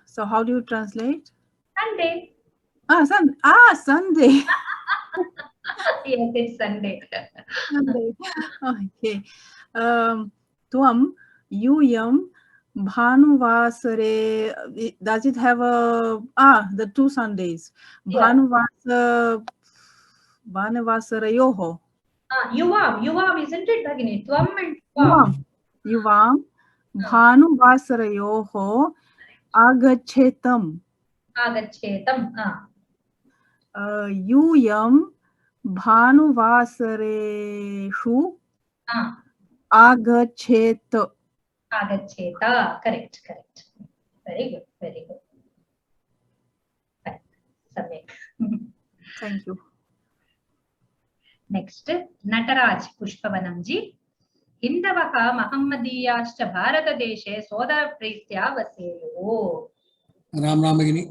So how do you translate? Sunday. Sunday. Yes, it's Sunday. Sunday. Okay. Tvam yuyam bhanuvasare. Does it have the 2 Sundays? Bhanuvasarayoho. Yuvam, isn't it, Bhagini? Tvam and Tvam. Yuvam bhanuvasarayoho agachetam. Agachetam. यूयं भानुवासरेषु आगच्छेत्. Agacheta. Correct. Very good. Fine. Samyak. Thank you. Next, Nataraj Pushpavanamji. हिन्दवः महम्मदीयाश्च भारतदेशे सोदरप्रीत्या वसेयुः. राम राम भगिनी.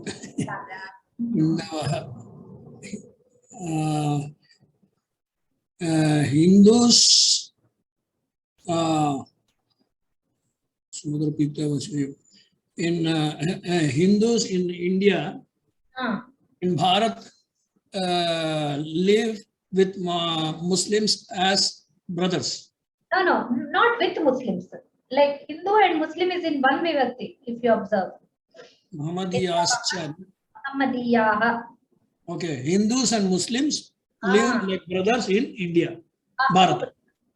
हिन्दवः Hindus in Hindus in India, in Bharat, live with Muslims as brothers. No, not with Muslims. Like Hindu and Muslim is in one vibhakti, if you observe. Muhammadiyascha. Muhammadiyaha. Okay, Hindus and Muslims live like brothers in India, Bharat.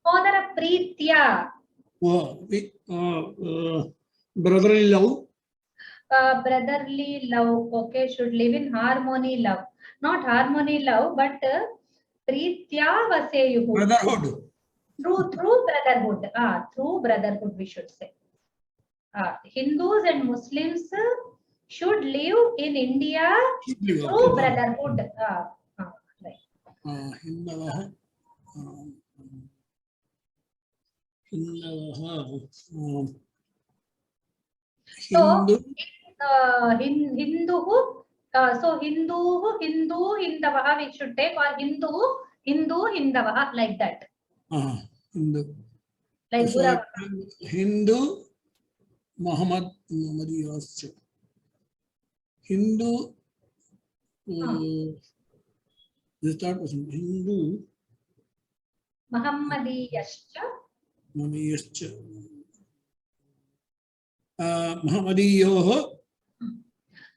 Sodara Preetya. Brotherly love. Brotherly love. Okay, should live in harmony love. Not harmony love, but Preetya Vaseyuhu. Brotherhood. Through brotherhood. Through brotherhood we should say. Hindus and Muslims should live in India through brotherhood. Right. Hindu, Hindavaha we should take, or Hindu, Hindavaha, like that. Hindu. Like so, Hindu, Muhammadiyascha. Hindu, the third person, Hindu, Muhammadiyascha. Muhammadiyoho.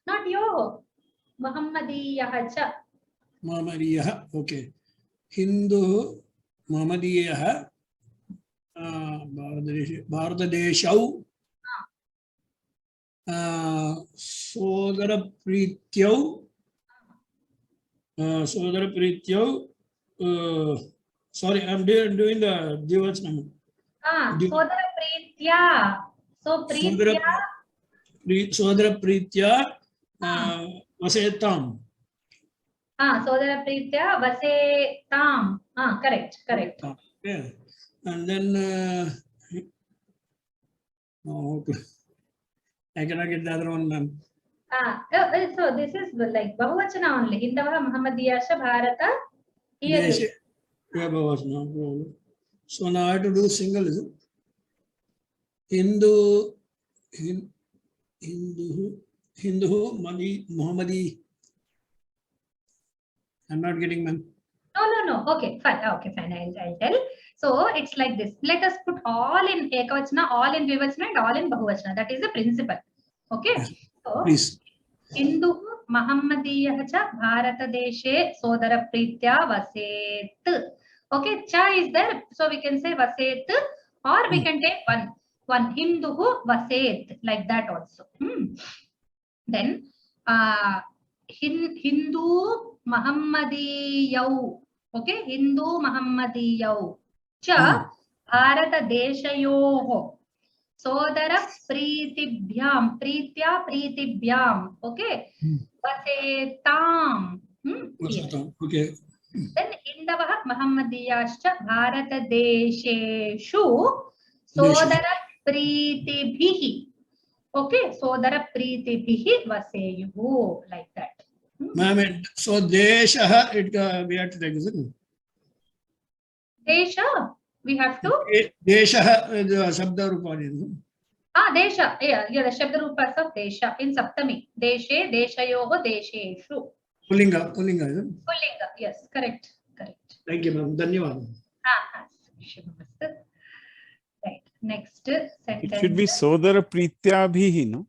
Not yo. Muhammadiyahacha. Muhammadiyaha, okay. Hindu, Muhammadiyaha, Bharatadeshau, Sodaraprityau, sorry, I'm doing the Divachanam. Sodarapreetya. So Preetya. Sodarapreetya Vasetam. Sodarapreetya Vasetam. Correct. Yeah. And then okay. I cannot get the other one, ma'am. So this is like Bahuvachana only. Hindavaha Muhammadiyascha Bharata. Here. So now I have to do single, is it? Hindu, Muhammadi. I'm not getting, ma'am. No. Okay, fine. I'll tell. So it's like this. Let us put all in Ekavachana, all in Dvivachana, and all in Bahuvachana. That is the principle. Okay. So please. Hindu Muhammadiyahcha Bharata Deshe Sodara Preetya Vaset. Okay, cha is there, so we can say Vaset, or we can take one Hindu Vaset, like that also. Then Hindu Muhammadiyau. Okay, Hindu Muhammadiyau cha Bharata Deshayoho Sodara Preetibhyam. Preetibhyam. Okay. Vasetam. Okay. Then Indavaha Muhammadiyascha Bharata Desheshu Sodara Preetibhihi. Okay. Sodara Preetibhihi Vaseyuhu. Like that. Ma'am, so Desha, we have to take, isn't it? Desha, we have to. Desha, the Shabda Rupani. Desha, yeah, the Shabda Rupas of Desha in Saptami. Deshe, Deshayoho, Desheshu. Pullinga, isn't it? Pullinga, yes, correct. Thank you, ma'am. Dhanyavad. Right. Next sentence. It should be Sodara Preetyabhihi, no?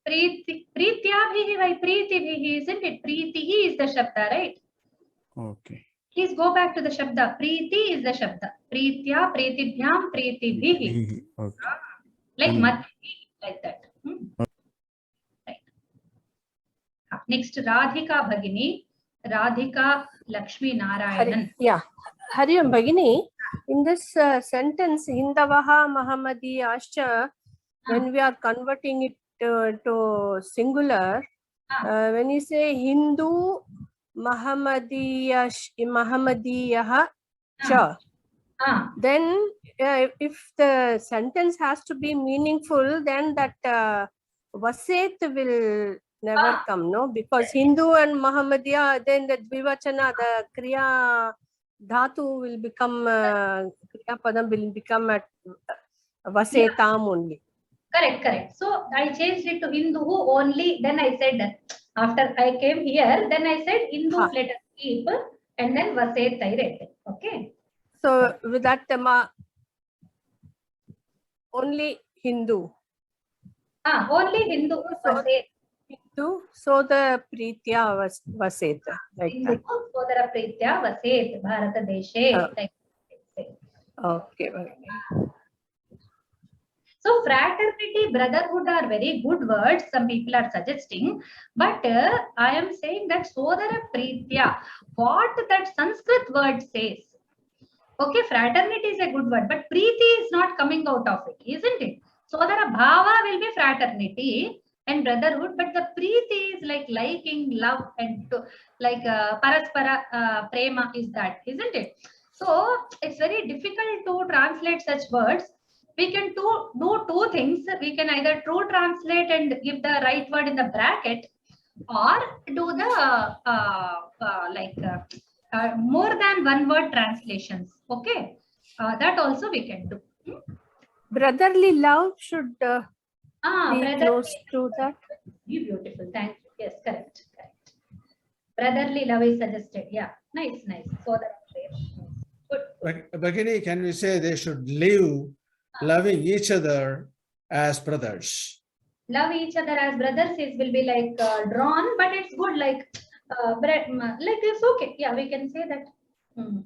Preetyabhihi, why Preetibhihi, isn't it? Preetihi is the Shabda, right? Okay. Please go back to the Shabda. Preeti is the Shabda. Preetya, Preetibhyam, Preetibhihi. Okay. Like Madhya, like that. Right. Next, Radhika Bhagini, Radhika Lakshmi Narayanan. Yeah, Hariam Bhagini, in this sentence, Hindavaha Mahamadiyascha, when we are converting it to singular, when you say Hindu Mahamadiyaha cha, then if the sentence has to be meaningful, then that Vaset will never come, no? Because Hindu and Muhammadiya, then the Dvivachana, the Kriya Dhatu will become, Kriya Padam will become at Vasetam only. Correct. So I changed it to Hindu only. Then I said, after I came here, then I said Hindu let us keep, and then Vaset I read. Okay. So with that, only Hindu. Only Hindu Vaset. Hindu, so the Pritya was Vaset. Like that. Sodara Pritya Vaset, Bharata Deshe. Like Okay. So fraternity, brotherhood are very good words. Some people are suggesting, but I am saying that Sodara Pritya, what that Sanskrit word says. Okay, fraternity is a good word, but Preeti is not coming out of it, isn't it? Sodara Bhava will be fraternity and brotherhood, but the Preeti is like liking, love, and like Paraspara Prema is that, isn't it? So it's very difficult to translate such words. We can do two things. We can either true translate and give the right word in the bracket, or do the more than one word translations. Okay, that also we can do. Brotherly love should be close to that. Beautiful. Thank you. Yes, correct. Brotherly love is suggested. Yeah, nice. So that good. Bhagini, can we say they should live loving each other as brothers? Love each other as brothers will be like drawn, but it's good like it's okay. Yeah, we can say that. Love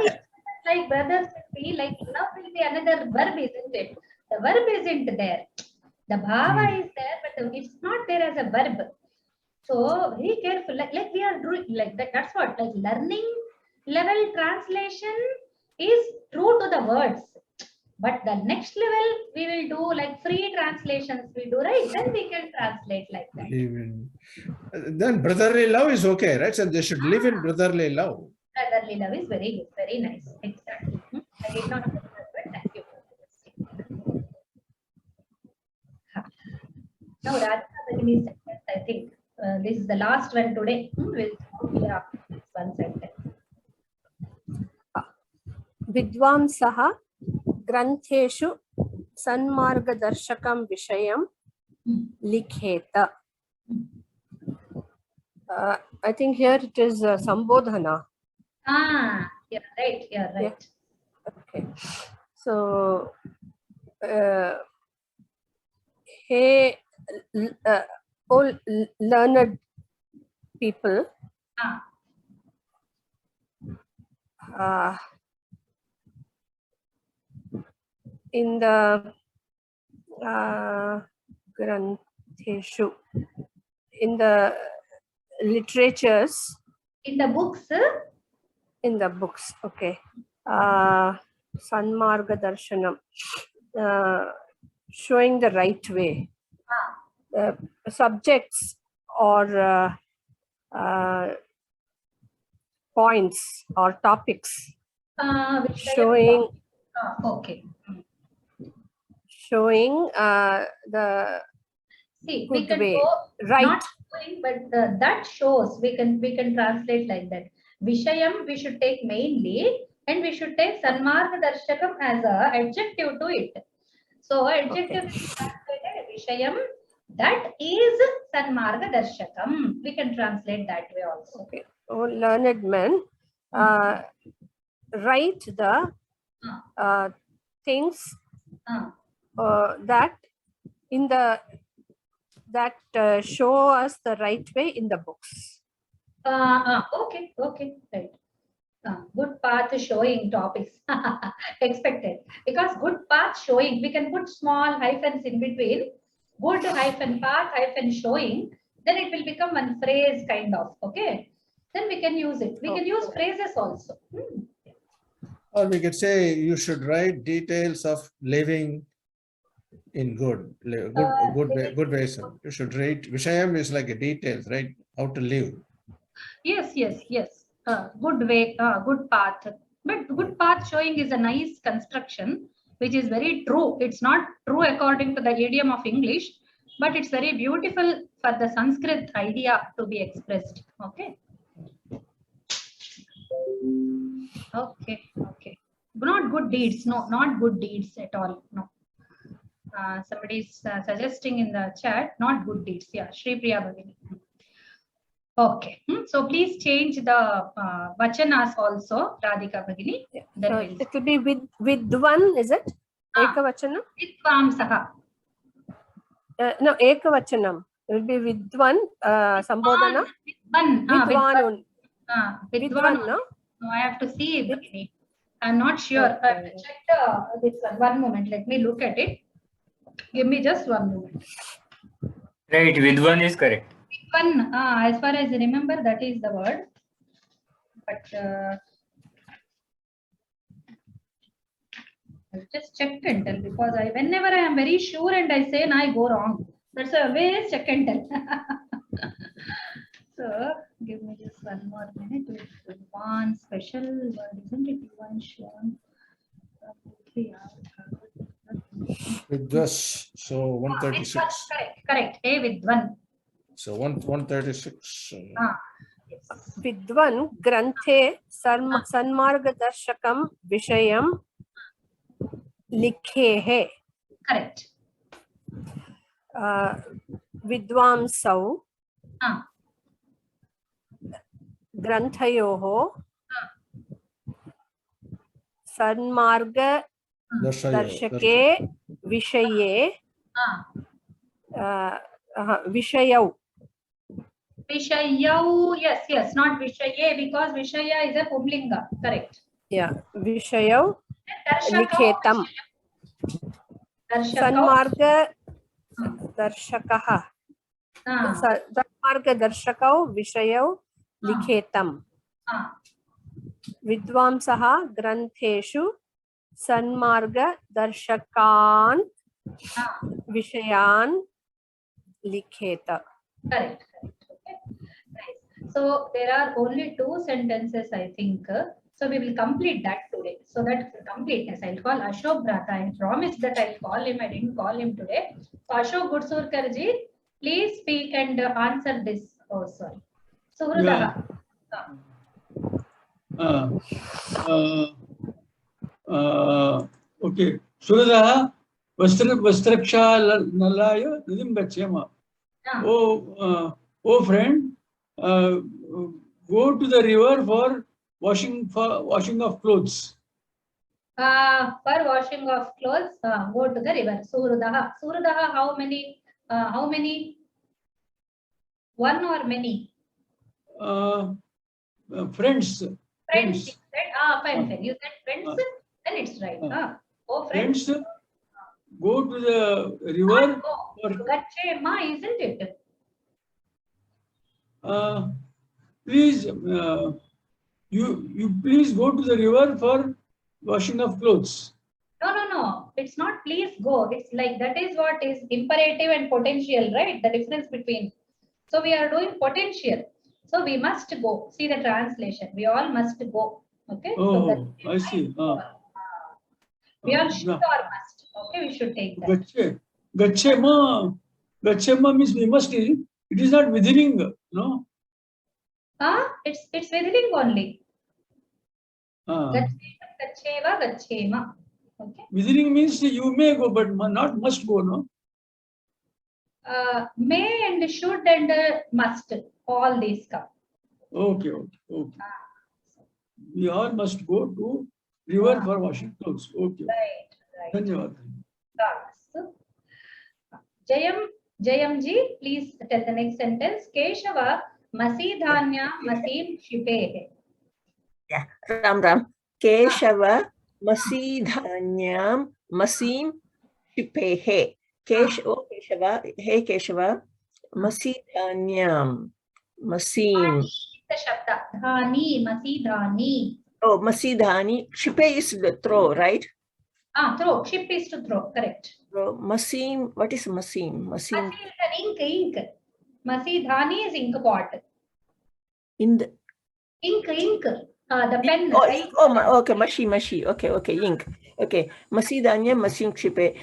each other like brothers will be like love will be another verb, isn't it? The verb isn't there. The bhava is there, but it's not there as a verb. So be careful. Like we are doing like that. That's what like learning level translation is true to the words. But the next level we will do like free translations we do, right? Then we can translate like that. Then brotherly love is okay, right? And they should live in brotherly love. Brotherly love is very good, very nice. Exactly. I did not know that, but thank you for suggesting. Now Radhika Bhagini's sentence, I think this is the last one today. We'll stop after this one sentence. Vidvamsaha Grantheshu Sanmargadarshakam Vishayam Likheta. I think here it is Sambodhana. You're right. Yeah. Okay. So, hey, all learned people. In the Grantheshu, in the literatures, in the books, okay. Sanmarga Darshanam, showing the right way. Subjects or points or topics showing. Okay. Showing the good we can way, right? Not showing, but that shows. We can translate like that. Vishayam we should take mainly, and we should take Sanmarga Darshakam as a adjective to it. So adjective is translated Vishayam. That is Sanmarga Darshakam. We can translate that way also. Okay. Oh, learned men, write the things that in the show us the right way in the books. Okay, right. Good path showing topics expected, because good path showing we can put small hyphens in between. Good hyphen path hyphen showing. then it will become one phrase kind of. Okay, then we can use it. We can use phrases also. Or we could say you should write details of living in good ways. You should write. Vishayam is like a details, right? How to live. Yes. Good way, good path. But good path showing is a nice construction, which is very true. It's not true according to the idiom of English, but it's very beautiful for the Sanskrit idea to be expressed. Okay. Okay. Not good deeds. No, not good deeds at all. No. Somebody is suggesting in the chat, not good deeds. Yeah, Sri Priya-Bhagini. Okay. So please change the vachanas also, Radhika Bhagini. So it will be with one, is it? Ekavachanam? Vidvamsaha. No, ekavachanam. It will be with one. Sambodhana. Vidvan. Vidvan, no? No, I have to see it. I'm not sure. I have to check this one. One moment. Let me look at it. Give me just 1 moment. Right, Vidvan is correct. Vidvan, as far as I remember, that is the word. But I'll just check and tell, because whenever I am very sure and I say and I go wrong. That's why I always check and tell. So give me just 1 more minute. One special word, isn't it? One shown. Vidwas. So 136. Correct. A Vidvan. So 136. Yes. Vidvan granthe sanmargadarshakam vishayam likhehe. Correct. Vidvamsau granthayoho sanmarga darshake vishaye vishayau. Vishayau, yes, not Vishaye, because Vishaya is a Pumlinga. Correct. Yeah, Vishayau likhetam. Sanmarga darshakaha. Sanmarga darshakau vishayau likhetam. Vidvamsaha grantheshu sanmarga darshakan vishayan likheta. Correct. Okay. Nice. So there are only 2 sentences, I think. So we will complete that today. So that completeness, I'll call Ashok Bhrata. I promised that I'll call him. I didn't call him today. So Ashok Gudsurkarji, please speak and answer this. Oh, sorry. Suhrudaha. Okay. Suhrudaha vastraksha nalaya nidim gachyama. Oh friend, go to the river for washing of clothes. For washing of clothes, go to the river. Suhrudaha. Suhrudaha, how many? How many? One or many? Friends. Friends. You said, fine. You said friends, then it's right. Oh, friends. Go to the river. Gachema, isn't it? Please, you please go to the river for washing of clothes. No. It's not please go. It's like that is what is imperative and potential, right? The difference between. So we are doing potential. So we must go. See the translation. We all must go. Okay. Oh, so I see. We all should or must. Okay, we should take that. Gachema means we must. It is not withering, no? It's withering only. Gacheva. Okay. Withering means you may go, but not must go, no? May and should and must. All these come. Okay. We all must go to river for washing clothes. Okay. Right. Dhanyavad. Jayamji, please tell the next sentence. Keshava masidhanya masim shipehe. Yeah, Ram. Keshava masidhanyam masim shipehe. Keshava, hey Keshava, Masidhanyam. Masim. The shabda. Dhani, masi dhani. Oh, Masidhani. Kshipe is the throw, right? Throw. Ship is to throw. Correct. So, Masim. What is Masim? Masim. Masi is an ink. Masi dhani is ink pot. In the Ink. The pen. oh, Right? ink. Oh, okay. Mashi. Okay. Ink. Okay. Masidhanyam. Masim kshipe.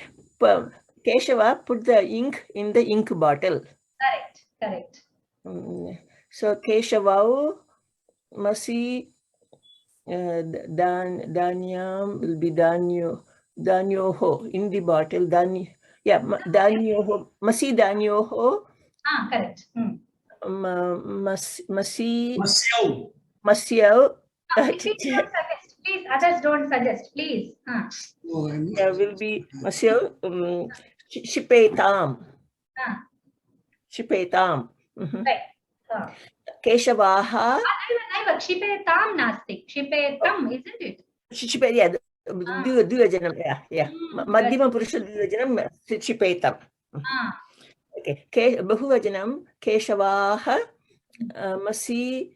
Keshava put the ink in the ink bottle. Correct. So Keshava Masi Danyam will be Danyoho in the bottle. Danyoho. Masi Danyoho. Correct. Masyao. Please, others don't suggest. Please. There will be Masyao. Shipetam. Shipetam. Right. Keshavaha. Shipetam nasti. Shipetam, isn't it? Shipe, yeah. Dvivajanam, yeah. Madhyama Purusha Dvivajanam, Shipetam. Okay. Bahuvajanam, Keshavaha, Masi,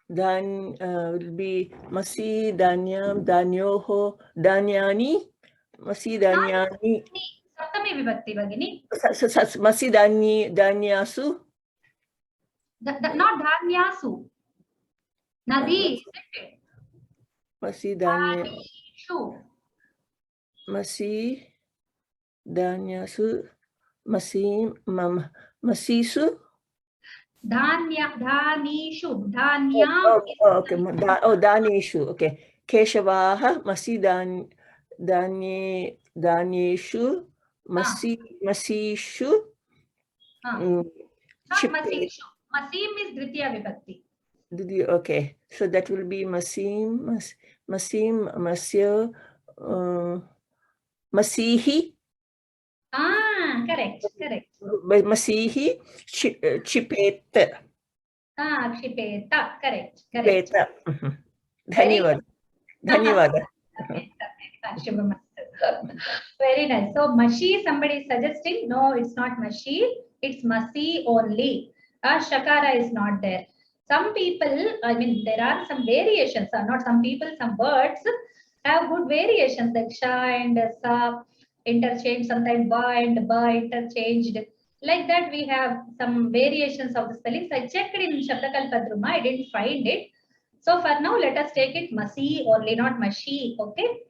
will be Masi, Danyam, Danyoho, Danyani, Masi, Danyani. Saptami vibhakti bagini. Masi, Danyasu. Not dhanyasu. Nadi, isn't it? Masi, Danyasu. Masi, Danyasu. Masisu. Dhanishu. Dhanyam. Okay. Dhanishu. Okay. Keshavaha. Masi Dhaneshu. Masishu. Masishu. Masim is Dvitiya vibhakti. Okay. So that will be Masim, Masya, Masihi. Correct. Masihi, Chipeta. Kshipeta. Correct. Chipeta. Dhanyavada. Very nice. So Mashi, somebody is suggesting. No, it's not Mashi. It's Masi only. Shakara is not there. Some people, there are some variations. Not some people, some words have good variations like Sha and Sa interchanged, sometimes Ba and Ba interchanged. Like that, we have some variations of the spellings. I checked in Shabdakalpadruma, I didn't find it. So for now, let us take it Masi only, not Mashi. Okay.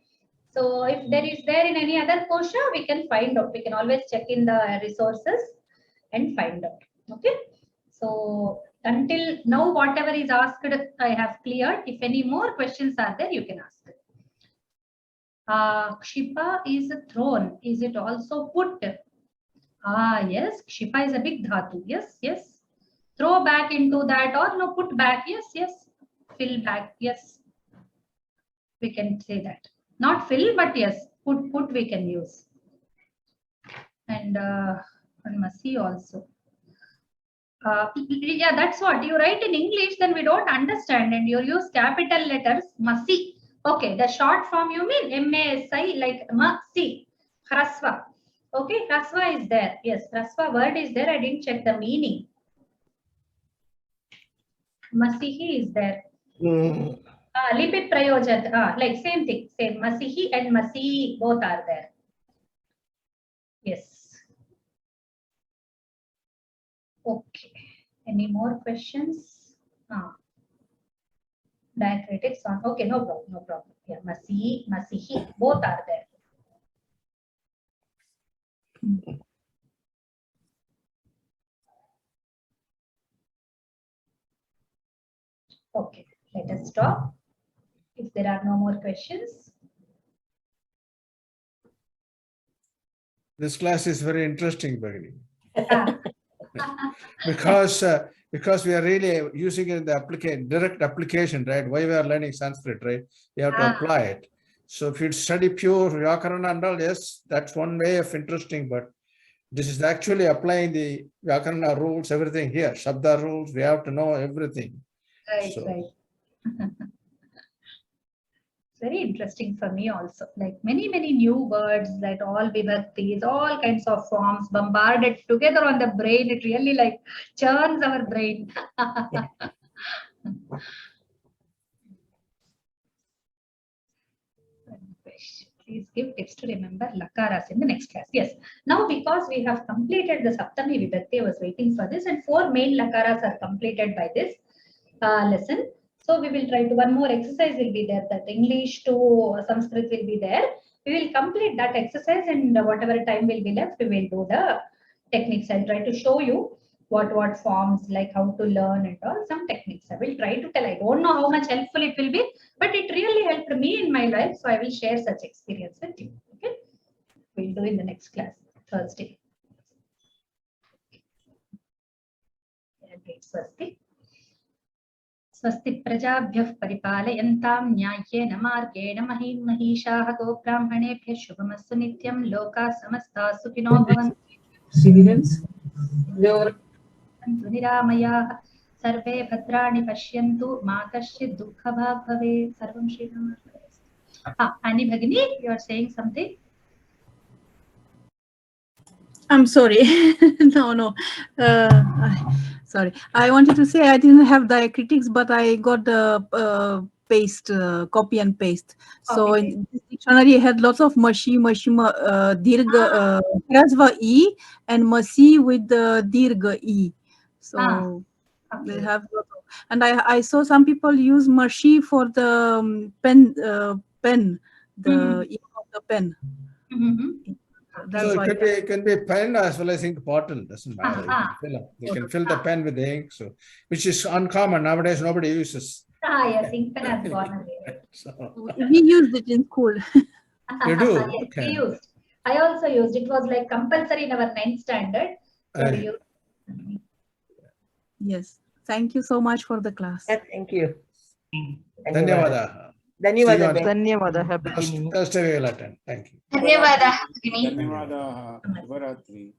So if there is in any other kosha, we can find out. We can always check in the resources and find out. Okay. So until now, whatever is asked, I have cleared. If any more questions are there, you can ask. Kshipa is thrown. Is it also put? Yes. Kshipa is a big dhatu. Yes. Throw back into that or no, put back. Yes. Fill back. Yes. We can say that. Not fill, but yes, put we can use. And Masi also. Yeah, that's what you write in English, then we don't understand, and you use capital letters Masi. Okay, the short form you mean M-A-S-I, like Masi, Hrasva. Okay, Hrasva is there. Yes, Hrasva word is there. I didn't check the meaning. Masihi is there. Lipit Prayojat, like same thing, same Masihi and Masi both are there. Yes. Okay. Any more questions? Diacritics on. Okay, no problem. Yeah, Masihi, both are there. Okay, let us stop. If there are no more questions. This class is very interesting, Bhagini. Because we are really using it in the direct application, right? Why we are learning Sanskrit, right? You have to apply it. So if you study pure Vyakarana and all, yes, that's one way of interesting, but this is actually applying the Vyakarana rules, everything here. Shabda rules, we have to know everything. Right. So very interesting for me also. Like many new words, that all vibhaktis, all kinds of forms bombarded together on the brain. It really like churns our brain. Please give tips to remember lakaras in the next class. Yes. Now, because we have completed the Saptami Vibhakti, I was waiting for this, and 4 main lakaras are completed by this lesson. So we will try to, one more exercise will be there, that English to Sanskrit will be there. We will complete that exercise, and whatever time will be left, we will do the techniques. I'll try to show you what forms, like how to learn and all, some techniques. I will try to tell. I don't know how much helpful it will be, but it really helped me in my life. So I will share such experience with you. Okay. We'll do in the next class, Thursday. Swasti. स्वस्ति प्रजाभ्यः परिपालयन्तां न्याय्येन मार्गेण महीं महिषाः गोब्राह्मणेभ्यः शुभमस्तु नित्यं लोकाः समस्ताः सुखिनो भवन्तु निरामयाः सर्वे भद्राणि पश्यन्तु मा कश्चित् दुःखभाग् भवेत् सर्वं श्रीरामर्पणमस्तु. Annie Bhagini, you are saying something? I'm sorry. No. Sorry. I wanted to say I didn't have diacritics, but I got the copy and paste. So in this dictionary, I had lots of mashi, dirgha, hrasva e, and masi with the dirgha e. So they have, and I saw some people use mashi for the pen, the ink of the pen. So it can be pen as well as ink bottle. Doesn't matter. You can fill the pen with the ink, so which is uncommon nowadays. Nobody uses. Yes, ink pen has gone away. So, we used it in school. You do? Yes, okay. We used. I also used. It was like compulsory in our 9th standard. So we used. Yes. Thank you so much for the class. Thank you. Dhanyavada. Dhanyavada. Happy beginning. Thursday we will attend. Thank you. Dhanyavada. Dhanyavada. Shubharatri.